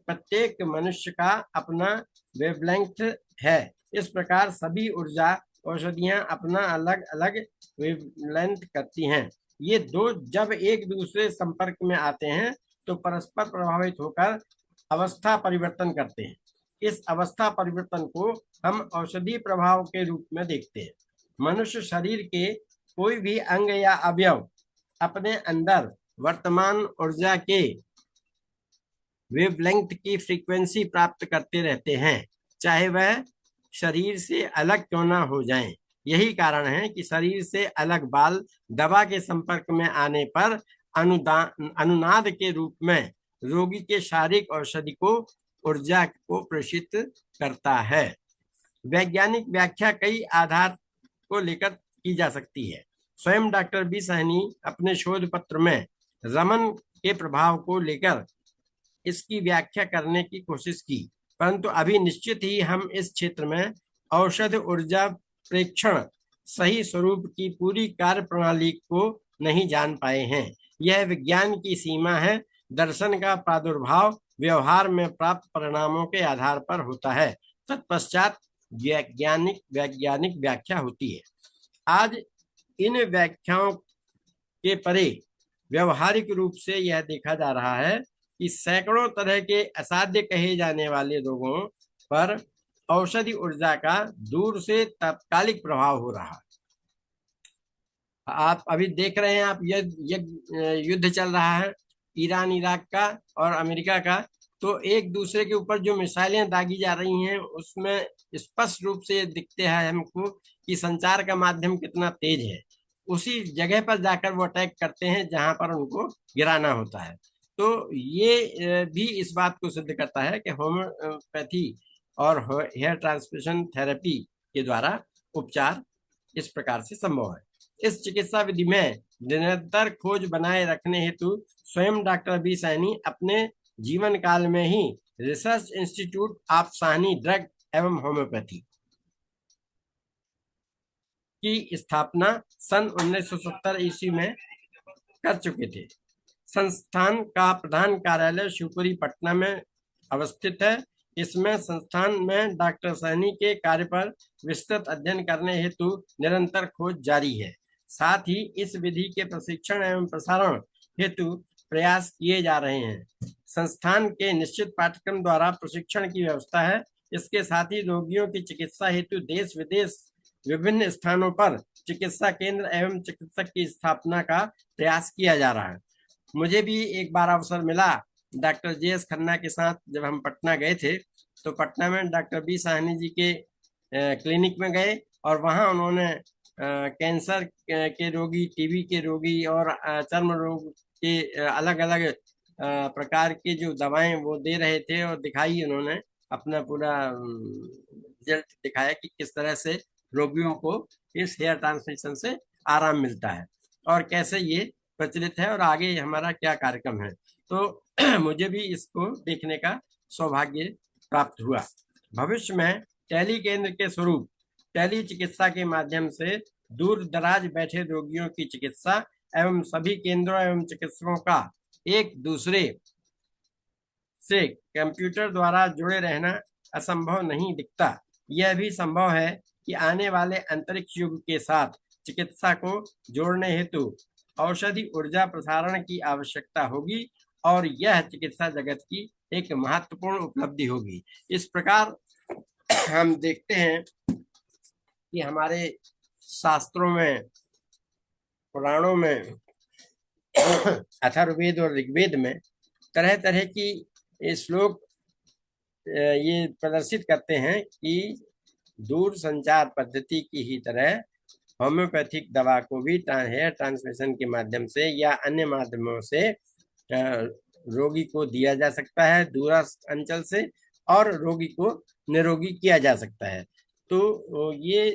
प्रत्येक मनुष्य का अपना वेवलेंथ है। इस प्रकार सभी ऊर्जा औषधियां अपना अलग अलग वेवलेंथ करती हैं। ये दो जब एक दूसरे संपर्क में आते हैं तो परस्पर प्रभावित होकर अवस्था परिवर्तन करते हैं। इस अवस्था परिवर्तन को हम औषधि प्रभाव के रूप में देखते हैं। मनुष्य शरीर के कोई भी अंग या अवयव अपने अंदर वर्तमान ऊर्जा के वेवलेंथ की फ्रीक्वेंसी प्राप्त करते रहते हैं, चाहे वह शरीर से अलग क्यों ना हो जाएं। यही कारण है कि शरीर से अलग बाल दवा के संपर्क में आने पर अनुनाद के रूप में रोगी के शारीरिक औषधि को ऊर्जा को प्रेषित करता है। वैज्ञानिक व्याख्या कई आधार को लेकर की जा सकती है। स्वयं डॉक्टर बी सहनी अपने शोध पत्र में रमन के प्रभाव को लेकर इसकी व्याख्या करने की कोशिश की, परंतु अभी निश्चित ही हम इस क्षेत्र में औषध ऊर्जा प्रेक्षण सही स्वरूप की पूरी कार्य प्रणाली को नहीं जान पाए हैं। यह विज्ञान की सीमा है। दर्शन का प्रादुर्भाव व्यवहार में प्राप्त परिणामों के आधार पर होता है, तत्पश्चात वैज्ञानिक व्याख्या होती है। आज इन व्याख्याओं के परे व्यवहारिक रूप से यह देखा जा रहा है कि सैकड़ों तरह के असाध्य कहे जाने वाले रोगों पर औषधि ऊर्जा का दूर से तात्कालिक प्रभाव हो रहा है। आप अभी देख रहे हैं, आप युद्ध चल रहा है ईरान इराक का और अमेरिका का, तो एक दूसरे के ऊपर जो मिसाइलें दागी जा रही हैं उसमें स्पष्ट रूप से दिखते हैं हमको कि संचार का माध्यम कितना तेज है। उसी जगह पर जाकर वो अटैक करते हैं जहां पर उनको गिराना होता है। तो ये भी इस बात को सिद्ध करता है कि होम्योपैथी और हेयर ट्रांसमिशन थेरेपी के द्वारा उपचार इस प्रकार से संभव है। इस चिकित्सा विधि में निरंतर खोज बनाए रखने हेतु स्वयं डॉक्टर बी सैनी अपने जीवन काल में ही research institute of Sahni drug एवं होम्योपैथी की स्थापना सन 1970 ईस्वी में कर चुके थे। संस्थान का प्रधान कार्यालय शिवपुरी पटना में अवस्थित है। इसमें संस्थान में डॉक्टर सैनी के कार्य पर विस्तृत अध्ययन करने हेतु निरंतर खोज जारी है। साथ ही इस विधि के प्रशिक्षण एवं प्रसारण हेतु प्रयास किए जा रहे हैं। संस्थान के निश्चित पाठ्यक्रम द्वारा प्रशिक्षण की व्यवस्था है। इसके साथ ही रोगियों की चिकित्सा हेतु देश विदेश विभिन्न स्थानों पर चिकित्सा केंद्र एवं चिकित्सक की स्थापना का प्रयास किया जा रहा है। मुझे भी एक बार अवसर मिला डॉक्टर जे.एस. खन्ना के साथ, जब हम पटना गए थे तो पटना में डॉक्टर बी साहनी जी के क्लिनिक में गए और वहाँ उन्होंने कैंसर के रोगी, टीबी के रोगी और चर्म रोग के अलग अलग प्रकार के जो दवाएं वो दे रहे थे और दिखाई, उन्होंने अपना पूरा रिजल्ट दिखाया कि किस तरह से रोगियों को इस हेयर ट्रांसमिशन से आराम मिलता है और कैसे ये प्रचलित है और आगे हमारा क्या कार्यक्रम है। तो मुझे भी इसको देखने का सौभाग्य प्राप्त हुआ। भविष्य में टेली केंद्र के स्वरूप टेली चिकित्सा के माध्यम से दूर दराज बैठे रोगियों की चिकित्सा एवं सभी केंद्रों एवं चिकित्सकों का एक दूसरे से कंप्यूटर द्वारा जुड़े रहना असंभव नहीं दिखता। यह भी संभव है कि आने वाले अंतरिक्ष युग के साथ चिकित्सा को जोड़ने हेतु औषधि ऊर्जा प्रसारण की आवश्यकता होगी और यह चिकित्सा जगत की एक महत्वपूर्ण उपलब्धि होगी। इस प्रकार हम देखते हैं कि हमारे शास्त्रों में, पुराणों में, अथर्ववेद और ऋग्वेद में तरह तरह की श्लोक ये प्रदर्शित करते हैं कि दूर संचार पद्धति की ही तरह होम्योपैथिक दवा को भी हेयर ट्रांसमिशन के माध्यम से या अन्य माध्यमों से रोगी को दिया जा सकता है दूरस्थ अंचल से, और रोगी को निरोगी किया जा सकता है। तो ये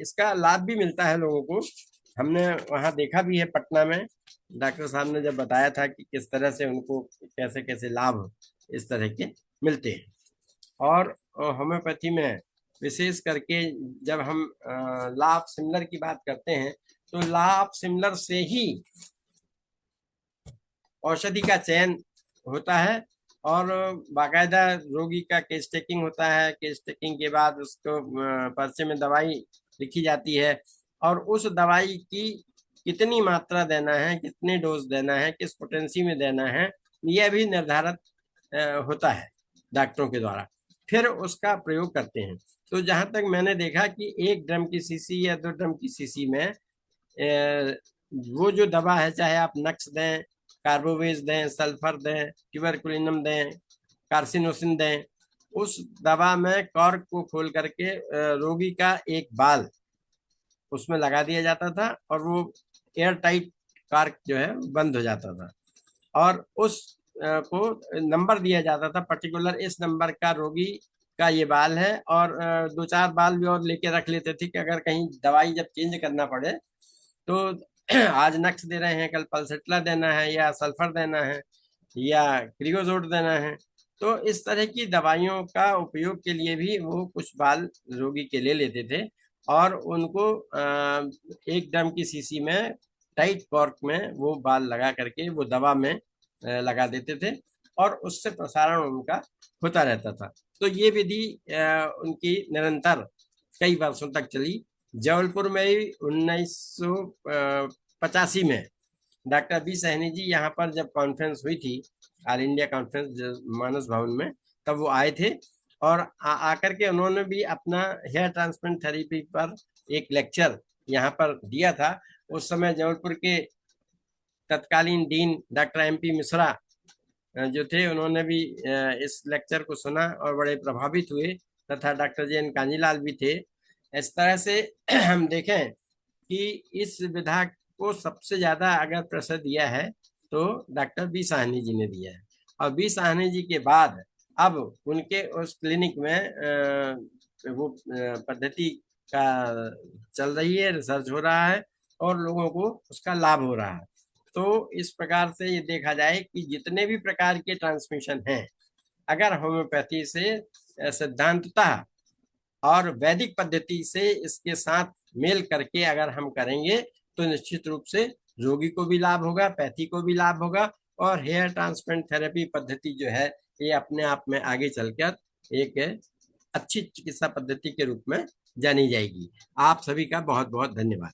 इसका लाभ भी मिलता है लोगों को। हमने वहाँ देखा भी है पटना में, डॉक्टर साहब ने जब बताया था कि किस तरह से उनको कैसे कैसे लाभ इस तरह के मिलते हैं। और होम्योपैथी में विशेष करके जब हम लाभ सिमिलर की बात करते हैं तो लाभ सिमिलर से ही औषधि का चयन होता है और बाकायदा रोगी का केस टेकिंग होता है। केस टेकिंग के बाद उसको पर्चे में दवाई लिखी जाती है और उस दवाई की कितनी मात्रा देना है, कितने डोज देना है, किस पोटेंसी में देना है, यह भी निर्धारित होता है डॉक्टरों के द्वारा। फिर उसका प्रयोग करते हैं। तो जहां तक मैंने देखा कि 1 ड्रम की सीसी या 2 ड्रम की सीसी में वो जो दवा है, चाहे आप नक्स दें, कार्बोवेज दें, सल्फर दें, ट्यूबरकुलिनम दें, कार्सिनोसिन दें, उस दवा में कॉर्क को खोल करके रोगी का एक बाल उसमें लगा दिया जाता था और वो एयर टाइट कॉर्क जो है बंद हो जाता था। और उस को नंबर दिया जाता था पर्टिकुलर, इस नंबर का रोगी का ये बाल है। और 2-4 बाल भी और लेके रख लेते थे कि अगर कहीं दवाई जब चेंज करना पड़े तो आज नक्स दे रहे हैं, कल पल्सेट्ला देना है, या सल्फर देना है, या क्रियोजोट देना है। तो इस तरह की दवाइयों का उपयोग के लिए भी वो कुछ बाल रोगी के ले लेते थे और उनको 1 ड्रम की सीसी में टाइट कॉर्क में वो बाल लगा करके वो दवा में लगा देते थे और उससे प्रसारण उनका होता रहता था। तो ये विधि उनकी निरंतर कई वर्षों तक चली। जबलपुर में ही 1985 में डॉक्टर बी सहनी जी यहाँ पर जब कॉन्फ्रेंस हुई थी, all India conference Manas Bhavan में, तब वो आए थे और आकर के उन्होंने भी अपना हेयर ट्रांसप्लांट थेरेपी पर एक लेक्चर यहाँ पर दिया था। उस समय जबलपुर के तत्कालीन डीन डॉक्टर एमपी मिश्रा जो थे, उन्होंने भी इस लेक्चर को सुना और बड़े प्रभावित हुए, तथा डॉक्टर जे एन कांजीलाल भी थे। इस तरह से हम देखें कि इस विधा को सबसे ज्यादा अगर प्रेशर दिया है तो डॉक्टर बी साहनी जी ने दिया है। और बी साहनी जी के बाद अब उनके उस क्लिनिक में वो पद्धति का चल रही है, रिसर्च हो रहा है और लोगों को उसका लाभ हो रहा है। तो इस प्रकार से ये देखा जाए कि जितने भी प्रकार के ट्रांसमिशन हैं, अगर होम्योपैथी से सिद्धांततः और वैदिक पद्धति से इसके साथ मेल करके अगर हम करेंगे तो निश्चित रूप से रोगी को भी लाभ होगा, पैथी को भी लाभ होगा और हेयर ट्रांसप्लांट थेरेपी पद्धति जो है ये अपने आप में आगे चलकर एक अच्छी चिकित्सा पद्धति के रूप में जानी जाएगी। आप सभी का बहुत बहुत धन्यवाद।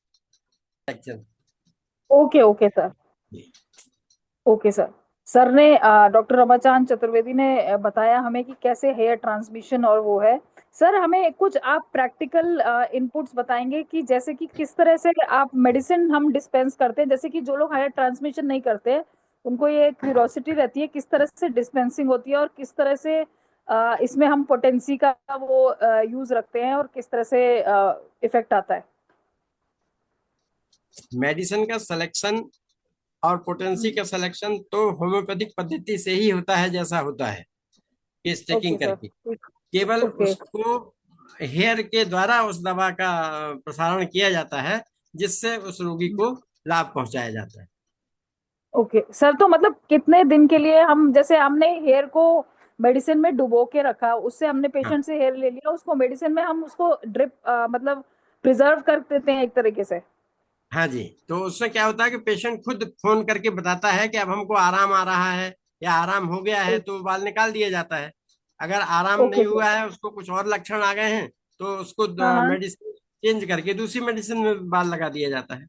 Okay okay sir. Okay sir. Sir ने डॉक्टर रमाचांद चतुर्वेदी ने बताया हमें कि कैसे हेयर ट्रांसमिशन और वो है। सर हमें कुछ आप प्रैक्टिकल इनपुट्स बताएंगे कि जैसे कि किस तरह से आप मेडिसिन हम डिस्पेंस करते हैं, जैसे कि जो लोग हेयर ट्रांसमिशन नहीं करते उनको ये क्यूरोसिटी रहती है किस तरह से डिस्पेंसिंग होती है और किस तरह से इसमें हम पोटेंसी का वो यूज रखते हैं और किस तरह से इफेक्ट आता है। मेडिसिन का सिलेक्शन और पोटेंसी का सिलेक्शन तो होम्योपैथिक पद्धति से ही होता है, जैसा होता है केस टेकिंग ओके सर। करके। केवल ओके उसको हेयर के द्वारा उस दवा का प्रसारण किया जाता है जिससे उस रोगी को लाभ पहुंचाया जाता है। ओके सर, तो मतलब कितने दिन के लिए हम, जैसे हमने हेयर को मेडिसिन में डुबो के रखा, उससे हमने हाँ पेशेंट से हेयर ले लिया, उसको मेडिसिन में हम उसको ड्रिप मतलब प्रिजर्व कर देते हैं एक तरीके से। हाँ जी, तो उसमें क्या होता है कि पेशेंट खुद फोन करके बताता है कि अब हमको आराम आ रहा है या आराम हो गया है, तो बाल निकाल दिया जाता है। अगर आराम ओके नहीं सर। हुआ है, उसको कुछ और लक्षण आ गए हैं, तो उसको हाँ हाँ। मेडिसिन चेंज करके दूसरी मेडिसिन में बाल लगा दिया जाता है।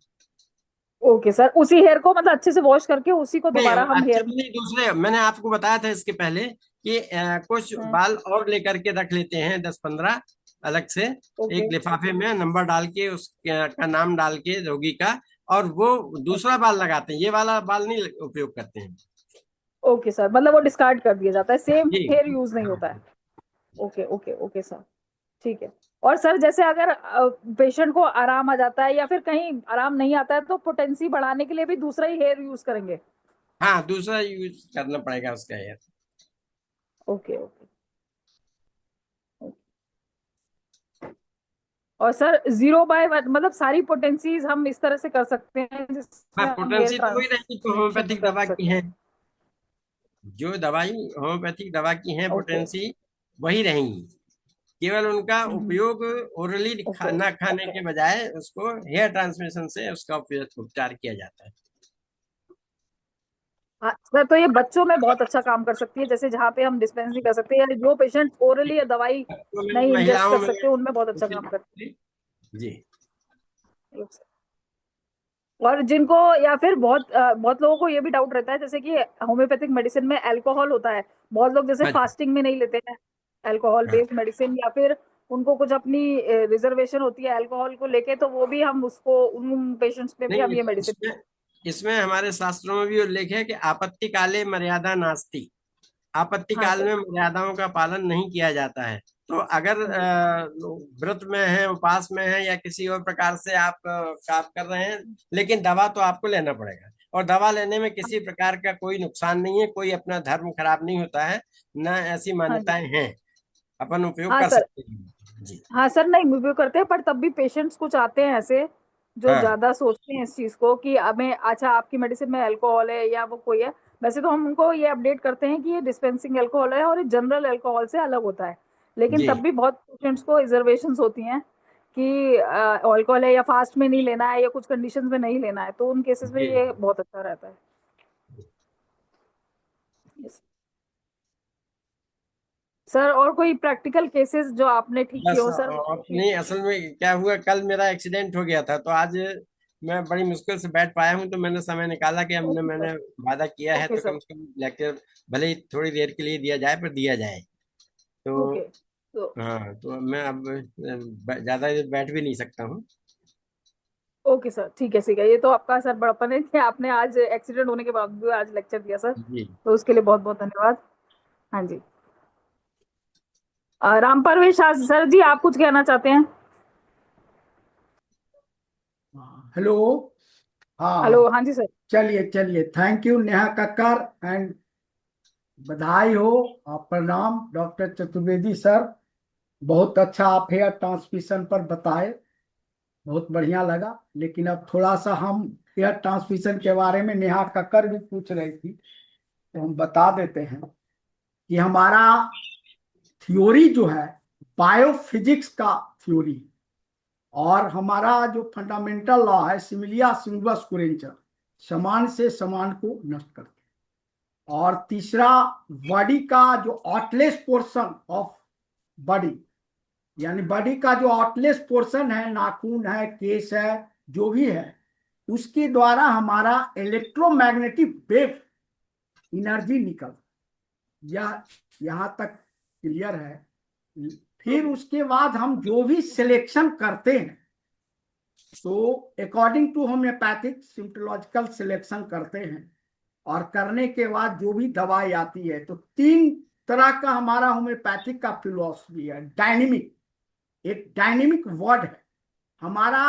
ओके सर, उसी हेयर को मतलब अच्छे से वॉश करके उसी को नहीं, दोबारा हम अच्छे हेयर। से नहीं, दूसरे मैंने आपको बताया था इसके पहले कि कुछ बाल और लेकर के रख लेते हैं 10-15 अलग से, ओके एक लिफाफे में नंबर डाल के उस का नाम डाल के रोगी का, और वो दूसरा बाल लगाते हैं, ये वाला बाल नहीं उपयोग करते हैं। ओके सर, मतलब वो डिस्कार्ड कर दिया जाता है, सेम जी हेयर यूज नहीं होता है। ओके ओके ओके सर, ठीक है। और सर जैसे अगर पेशेंट को आराम आ जाता है या फिर कहीं आराम नहीं आता है तो पोटेंसी बढ़ाने के लिए भी दूसरा ही हेयर यूज करेंगे। हाँ, दूसरा यूज करना पड़ेगा उसका यार। Okay okay. और सर 0/1 मतलब सारी पोटेंसीज हम इस तरह से कर सकते हैं हाँ, जिससे हम हेयर पोटेंसी तो वही रहेगी जो ट्रांसमिशन होम्योपैथिक कर दवा की सकते है। हैं। जो दवाई होम्योपैथिक दवा की है ओके। पोटेंसी वही रहेंगी। केवल उनका उपयोग ओरली ओके ना खाने के बजाय उसको हेयर ट्रांसमिशन से उसका उपचार किया जाता है। हाँ सर, तो ये बच्चों में बहुत अच्छा काम कर सकती है, जैसे जहाँ पे हम डिस्पेंसिंग कर सकते हैं या जो पेशेंट ओरली या दवाई बच्चों में, नहीं इंजेस्ट महिलाओं कर में सकते उनमें बहुत अच्छा उसी काम करती जी। है। और जिनको, या फिर बहुत लोगों को ये भी डाउट रहता है, जैसे कि होम्योपैथिक मेडिसिन में अल्कोहल होता है, बहुत लोग जैसे हाँ जी। फास्टिंग में नहीं लेते हैं अल्कोहल हाँ बेस्ड मेडिसिन, या फिर उनको कुछ अपनी रिजर्वेशन होती है अल्कोहल को लेके, तो वो भी हम उसको उन पेशेंट्स में भी नहीं, हम ये मेडिसिन। इसमें इसमें हमारे शास्त्रों में भी उल्लेख है कि आपत्ति काले मर्यादा नास्ति। आपत्ति हाँ काल सर। में मर्यादाओं का पालन नहीं किया जाता है। तो अगर हाँ जी। व्रत में है, उपास में है, या किसी और प्रकार से आप काम कर रहे हैं, लेकिन दवा तो आपको लेना पड़ेगा। और दवा लेने में किसी प्रकार का कोई नुकसान नहीं है, कोई अपना धर्म खराब नहीं होता है, ना ऐसी हाँ जी। मान्यताएं हैं। अपन उपयोग हाँ कर सर। सकते हैं जी। हाँ सर, नहीं रिव्यू करते हैं, पर तब भी पेशेंट्स कुछ आते हैं ऐसे जो हाँ ज्यादा सोचते हैं इस चीज को कि हमें, अच्छा आपकी मेडिसिन में अल्कोहल है या वो कोई है। वैसे तो हम उनको ये अपडेट करते हैं कि ये डिस्पेंसिंग अल्कोहल है और ये जनरल अल्कोहल से अलग होता है, लेकिन जी। तब भी बहुत पेशेंट्स को रिजर्वेशंस होती हैं कि अल्कोहल है या फास्ट में नहीं लेना है या कुछ कंडीशंस में नहीं लेना है, तो उन केसेस में जी। ये बहुत अच्छा रहता है। Yes. सर, और कोई प्रैक्टिकल केसेस जो आपने ठीक किए बस हो सर, वो शेयर नहीं, कीजिए। असल में क्या हुआ, कल मेरा एक्सीडेंट हो गया था, तो आज मैं बड़ी मुश्किल से बैठ पाया हूँ। तो मैंने समय निकाला कि हमने ओके सर। मैंने वादा किया है, ओके तो सर। कम से कम लेक्चर भले ही थोड़ी देर के लिए दिया जाए, पर दिया जाए। तो ओके। तो हाँ, तो मैं अब ज्यादा देर बैठ भी नहीं सकता हूँ। ओके सर, ठीक है ठीक है, ये तो आपका सर बड़प्पन है कि आपने आज एक्सीडेंट होने के बाद भी आज लेक्चर दिया सर, जी। तो उसके लिए बहुत बहुत धन्यवाद। हाँ जी। राम परवेश सर जी, आप कुछ कहना चाहते हैं? हेलो। हेलो, हाँ, हाँ जी सर। चलिए चलिए, thank you Neha Kakkar and बधाई हो। आप प्रणाम डॉक्टर चतुर्वेदी सर। बहुत अच्छा आप हेयर ट्रांसमिशन पर बताए, बहुत बढ़िया लगा। लेकिन अब थोड़ा सा हम हेयर ट्रांसमिशन के बारे में, नेहा कक्कर भी पूछ रही थी तो हम बता देते हैं कि हमारा थ्योरी जो है बायोफिजिक्स का थ्योरी, और हमारा जो फंडामेंटल लॉ है सिमिलिया सिम्बस कुरेंचर, समान से समान को नष्ट करते हैं। और तीसरा, बॉडी का जो आउटलेस पोर्शन ऑफ बॉडी, यानी बॉडी का जो आउटलेस पोर्शन है, नाखून है, केस है, जो भी है, उसके द्वारा हमारा इलेक्ट्रोमैग्नेटिक वेव एनर्जी निकल, यह यहाँ तक क्लियर है। फिर उसके बाद हम जो भी सिलेक्शन करते हैं, तो अकॉर्डिंग टू होम्योपैथिक सिम्टोलॉजिकल सिलेक्शन करते हैं, और करने के बाद जो भी दवाई आती है, तो तीन तरह का हमारा होम्योपैथिक का फिलॉसफी है। डायनेमिक, एक डायनेमिक वर्ड है हमारा।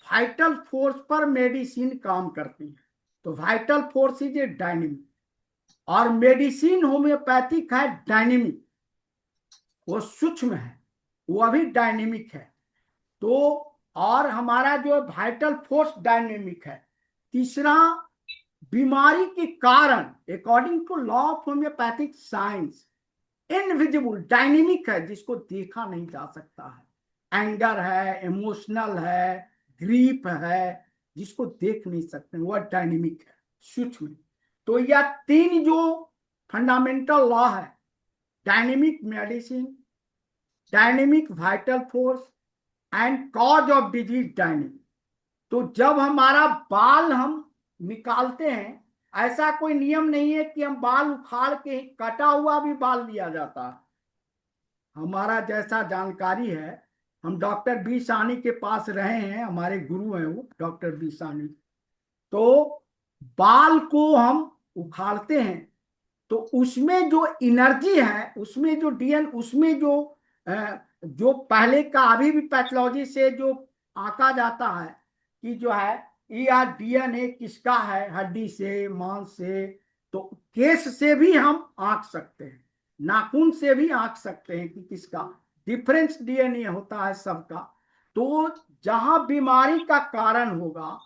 वाइटल फोर्स पर मेडिसिन काम करती है, तो vital force is a dynamic. और मेडिसिन होम्योपैथिक है डायनेमिक, वो सूक्ष्म है, वो भी डायनेमिक है। तो और हमारा जो वाइटल फोर्स डायनेमिक है। तीसरा, बीमारी के कारण according to law of homeopathic science invisible dynamic है, जिसको देखा नहीं जा सकता है। एंगर है, इमोशनल है, ग्रीफ है, जिसको देख नहीं सकते, वह डायनेमिक है, सूक्ष्म। तो यह तीन जो फंडामेंटल लॉ है, dynamic medicine, dynamic vital force and cause of disease dynamic. तो जब हमारा बाल हम निकालते हैं, ऐसा कोई नियम नहीं है कि हम बाल उखाड़ के, कटा हुआ भी बाल लिया जाता है। हमारा जैसा जानकारी है, हम डॉक्टर बी सानी के पास रहे हैं, हमारे गुरु हैं वो डॉक्टर बी सानी। तो बाल को हम उखाड़ते हैं, तो उसमें जो एनर्जी है, उसमें जो डीएन, उसमें जो पहले का अभी भी पैथोलॉजी से जो आंका जाता है कि जो है या डीएनए किसका है, हड्डी से, मांस से, तो केस से भी हम आंक सकते हैं, नाखून से भी आंक सकते हैं कि किसका। डिफरेंस डीएनए होता है सबका। तो जहां बीमारी का कारण होगा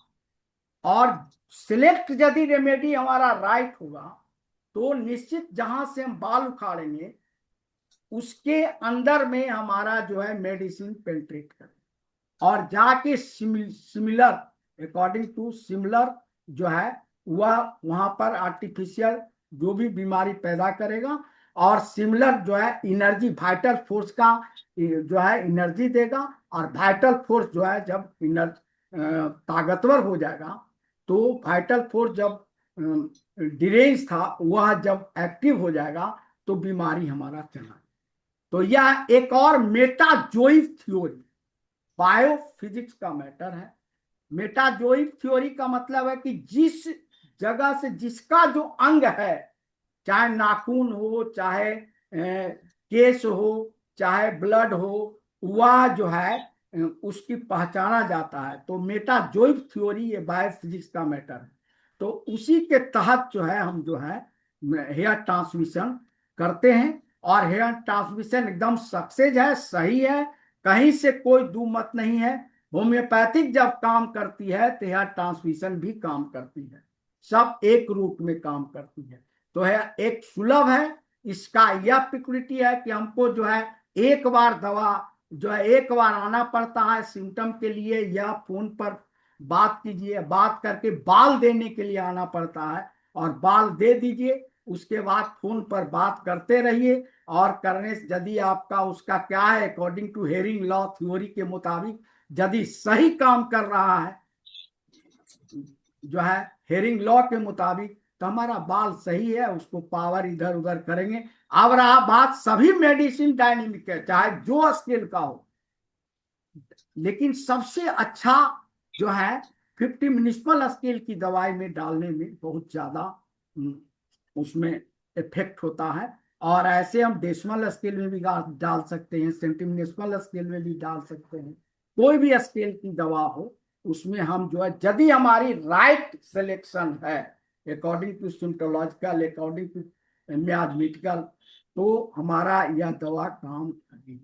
और सिलेक्ट यदि रेमेडी हमारा राइट होगा, तो निश्चित जहां से हम बाल उखाड़ेंगे, उसके अंदर में हमारा जो है मेडिसिन पेंट्रेट करे, और जाके सिमिलर, अकॉर्डिंग टू सिमिलर जो है, वह वहां पर आर्टिफिशियल जो भी बीमारी पैदा करेगा, और सिमिलर जो है एनर्जी, वाइटल फोर्स का जो है एनर्जी देगा। और वाइटल फोर्स जो है जब ताकतवर हो जाएगा, तो वाइटल फोर्स जब डिरेंज था वह जब एक्टिव हो जाएगा तो बीमारी हमारा चला। तो यह एक और मेटाजोइक थ्योरी बायोफिजिक्स का मैटर है। मेटाजोइक थ्योरी का मतलब है कि जिस जगह से जिसका जो अंग है, चाहे नाखून हो, चाहे केस हो, चाहे ब्लड हो, वह जो है उसकी पहचाना जाता है। तो मेटाजोइक थ्योरी ये बायोफिजिक्स का मैटर है। तो उसी के तहत जो है हम जो है हेयर ट्रांसमिशन करते हैं, और हेयर ट्रांसमिशन एकदम सक्सेस है, सही है, कहीं से कोई दो मत नहीं है। होम्योपैथिक जब काम करती है तो हेयर ट्रांसमिशन भी काम करती है, सब एक रूट में काम करती है। तो है एक सुलभ है। इसका यह पिक्युलिटी है कि हमको जो है एक बार दवा जो है एक बार आना पड़ता है सिम्टम के लिए, या फोन पर बात कीजिए, बात करके बाल देने के लिए आना पड़ता है और बाल दे दीजिए, उसके बाद फोन पर बात करते रहिए। और करने से यदि आपका उसका क्या है, according to Hering law theory के मुताबिक यदि सही काम कर रहा है जो है हेयरिंग लॉ के मुताबिक, तो हमारा बाल सही है, उसको पावर इधर उधर करेंगे। अब रहा बात, सभी मेडिसिन डायनेमिक है चाहे जो स्केल का हो, लेकिन सबसे अच्छा जो है 50 म्युनिसिपल स्केल की दवाई में डालने में बहुत ज्यादा उसमें इफेक्ट होता है। और ऐसे हम डेसिमल स्केल में भी डाल सकते हैं, सेंटीमिनिस्मल स्केल में भी डाल सकते हैं, कोई भी स्केल की दवा हो उसमें हम जो है यदि हमारी राइट सिलेक्शन है अकॉर्डिंग टू सिम्टोलॉजिकल, अकॉर्डिंग टू मियाजमेटिकल, तो हमारा यह दवा काम करेगी,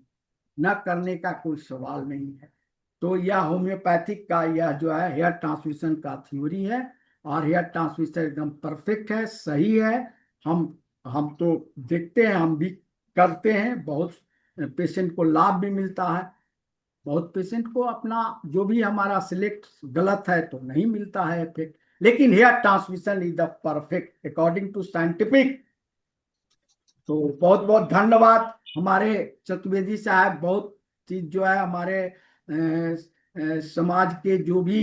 न करने का कोई सवाल नहीं है। तो यह होम्योपैथिक का यह जो है हेयर ट्रांसमिशन का थ्योरी है, और हेयर ट्रांसमिशन एकदम परफेक्ट है, सही है। हम हम तो देखते हैं, हम भी करते हैं, बहुत पेशेंट को लाभ भी मिलता है, बहुत पेशेंट को अपना जो भी हमारा सिलेक्ट गलत है तो नहीं मिलता है इफेक्ट, लेकिन hair transmission is the perfect according to scientific. तो बहुत बहुत धन्यवाद हमारे चतुर्वेदी साहब, बहुत चीज जो है हमारे समाज के जो भी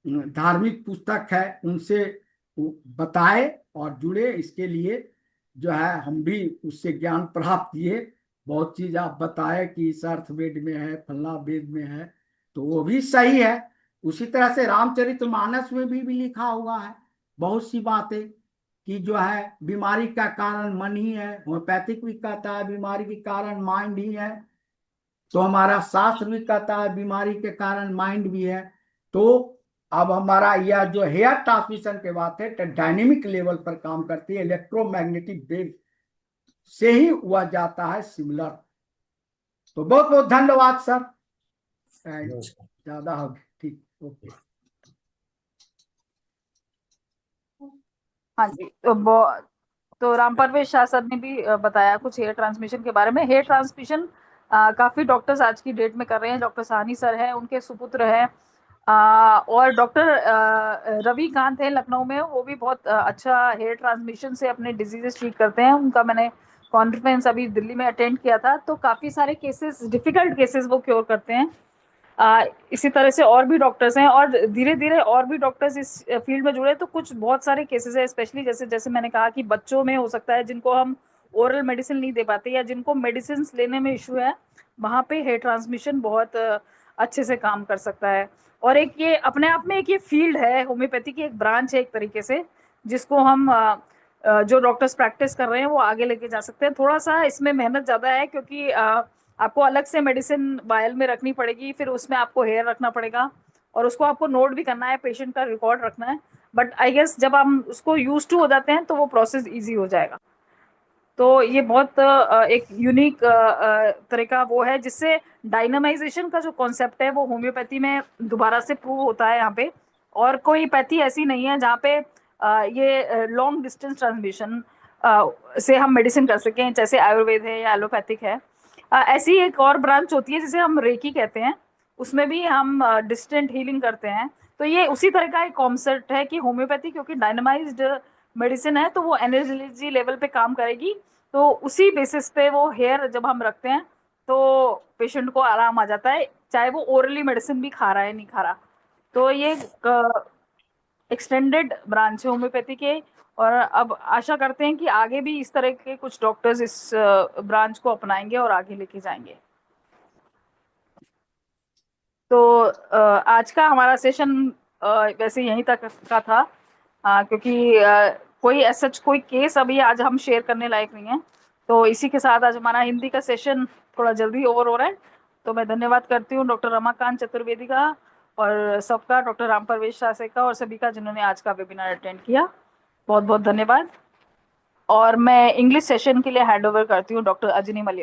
धार्मिक पुस्तक है उनसे बताए और जुड़े, इसके लिए जो है हम भी उससे ज्ञान प्राप्त किए। बहुत चीज आप बताए कि इस अर्थ वेद में है, फल्ला वेद में है, तो वो भी सही है। उसी तरह से रामचरितमानस में भी लिखा हुआ है बहुत सी बातें कि जो है बीमारी का कारण मन ही है, होम्योपैथिक भी कहता है बीमारी के कारण माइंड ही है, तो हमारा शास्त्र भी कहता है बीमारी के कारण माइंड भी है। तो अब हमारा यह जो हेयर ट्रांसमिशन के बात है तो डायनेमिक लेवल पर काम करती है, इलेक्ट्रोमैग्नेटिक वेव से ही हुआ जाता है सिमिलर। तो बहुत बहुत धन्यवाद सर, नमस्कार। ज्यादा हो गया, ठीक, ओके। हाँ जी, तो राम परवेश शाह सर ने भी बताया कुछ हेयर ट्रांसमिशन के बारे में। हेयर ट्रांसमिशन काफी डॉक्टर्स आज की डेट में कर रहे हैं। डॉक्टर साहनी सर हैं, उनके सुपुत्र हैं, और डॉक्टर रवि कांत है लखनऊ में, वो भी बहुत अच्छा हेयर ट्रांसमिशन से अपने डिजीजेस ट्रीट करते हैं। उनका मैंने कॉन्फ्रेंस अभी दिल्ली में अटेंड किया था, तो काफी सारे केसेस, डिफिकल्ट केसेस वो क्योर करते हैं। इसी तरह से और भी डॉक्टर्स हैं, और धीरे धीरे और भी डॉक्टर्स इस फील्ड में जुड़े। तो कुछ बहुत सारे केसेस है, स्पेशली जैसे जैसे मैंने कहा कि बच्चों में हो सकता है जिनको हम ओरल मेडिसिन नहीं दे पाते, या जिनको मेडिसिन लेने में इशू है, वहां पे हेयर ट्रांसमिशन बहुत अच्छे से काम कर सकता है। और एक ये अपने आप में एक ये फील्ड है, होम्योपैथी की एक ब्रांच है एक तरीके से, जिसको हम जो डॉक्टर्स प्रैक्टिस कर रहे हैं वो आगे लेके जा सकते हैं। थोड़ा सा इसमें मेहनत ज्यादा है, क्योंकि आपको अलग से मेडिसिन वायल में रखनी पड़ेगी, फिर उसमें आपको हेयर रखना पड़ेगा, और उसको आपको नोट भी करना है, पेशेंट का रिकॉर्ड रखना है। बट आई गेस जब हम उसको यूज टू हो जाते हैं तो वो प्रोसेस इजी हो जाएगा। तो ये बहुत एक यूनिक तरीका वो है, जिससे डायनामाइजेशन का जो कॉन्सेप्ट है वो होम्योपैथी में दोबारा से प्रूव होता है यहाँ पे। और कोई पैथी ऐसी नहीं है जहाँ पे ये लॉन्ग डिस्टेंस ट्रांसमिशन से हम मेडिसिन कर सकें, जैसे आयुर्वेद है या एलोपैथिक है। ऐसी एक और ब्रांच होती है जिसे हम रेकी कहते हैं, उसमें भी हम डिस्टेंट हीलिंग करते हैं। तो ये उसी तरह का एक कॉन्सेप्ट है कि होम्योपैथी क्योंकि डायनामाइज्ड मेडिसिन है, तो वो एनर्जी लेवल पे काम करेगी। तो उसी बेसिस पे वो हेयर जब हम रखते हैं तो पेशेंट को आराम आ जाता है, चाहे वो ओरली मेडिसिन भी खा रहा है नहीं खा रहा। तो ये एक्सटेंडेड ब्रांच है होम्योपैथी के, और अब आशा करते हैं कि आगे भी इस तरह के कुछ डॉक्टर्स इस ब्रांच को अपनाएंगे और आगे लेके जाएंगे। तो आज का हमारा सेशन वैसे यहीं तक का था, क्योंकि कोई सच कोई केस अभी आज हम शेयर करने लायक नहीं है। तो इसी के साथ आज हमारा हिंदी का सेशन थोड़ा जल्दी ओवर हो रहा है। तो मैं धन्यवाद करती हूँ डॉक्टर रमाकांत चतुर्वेदी का, और सबका, डॉक्टर राम परवेश शासे का, और सभी का जिन्होंने आज का वेबिनार अटेंड किया। बहुत बहुत धन्यवाद। और मैं इंग्लिश सेशन के लिए हैंड ओवर करती हूँ डॉक्टर अजनी मलिया।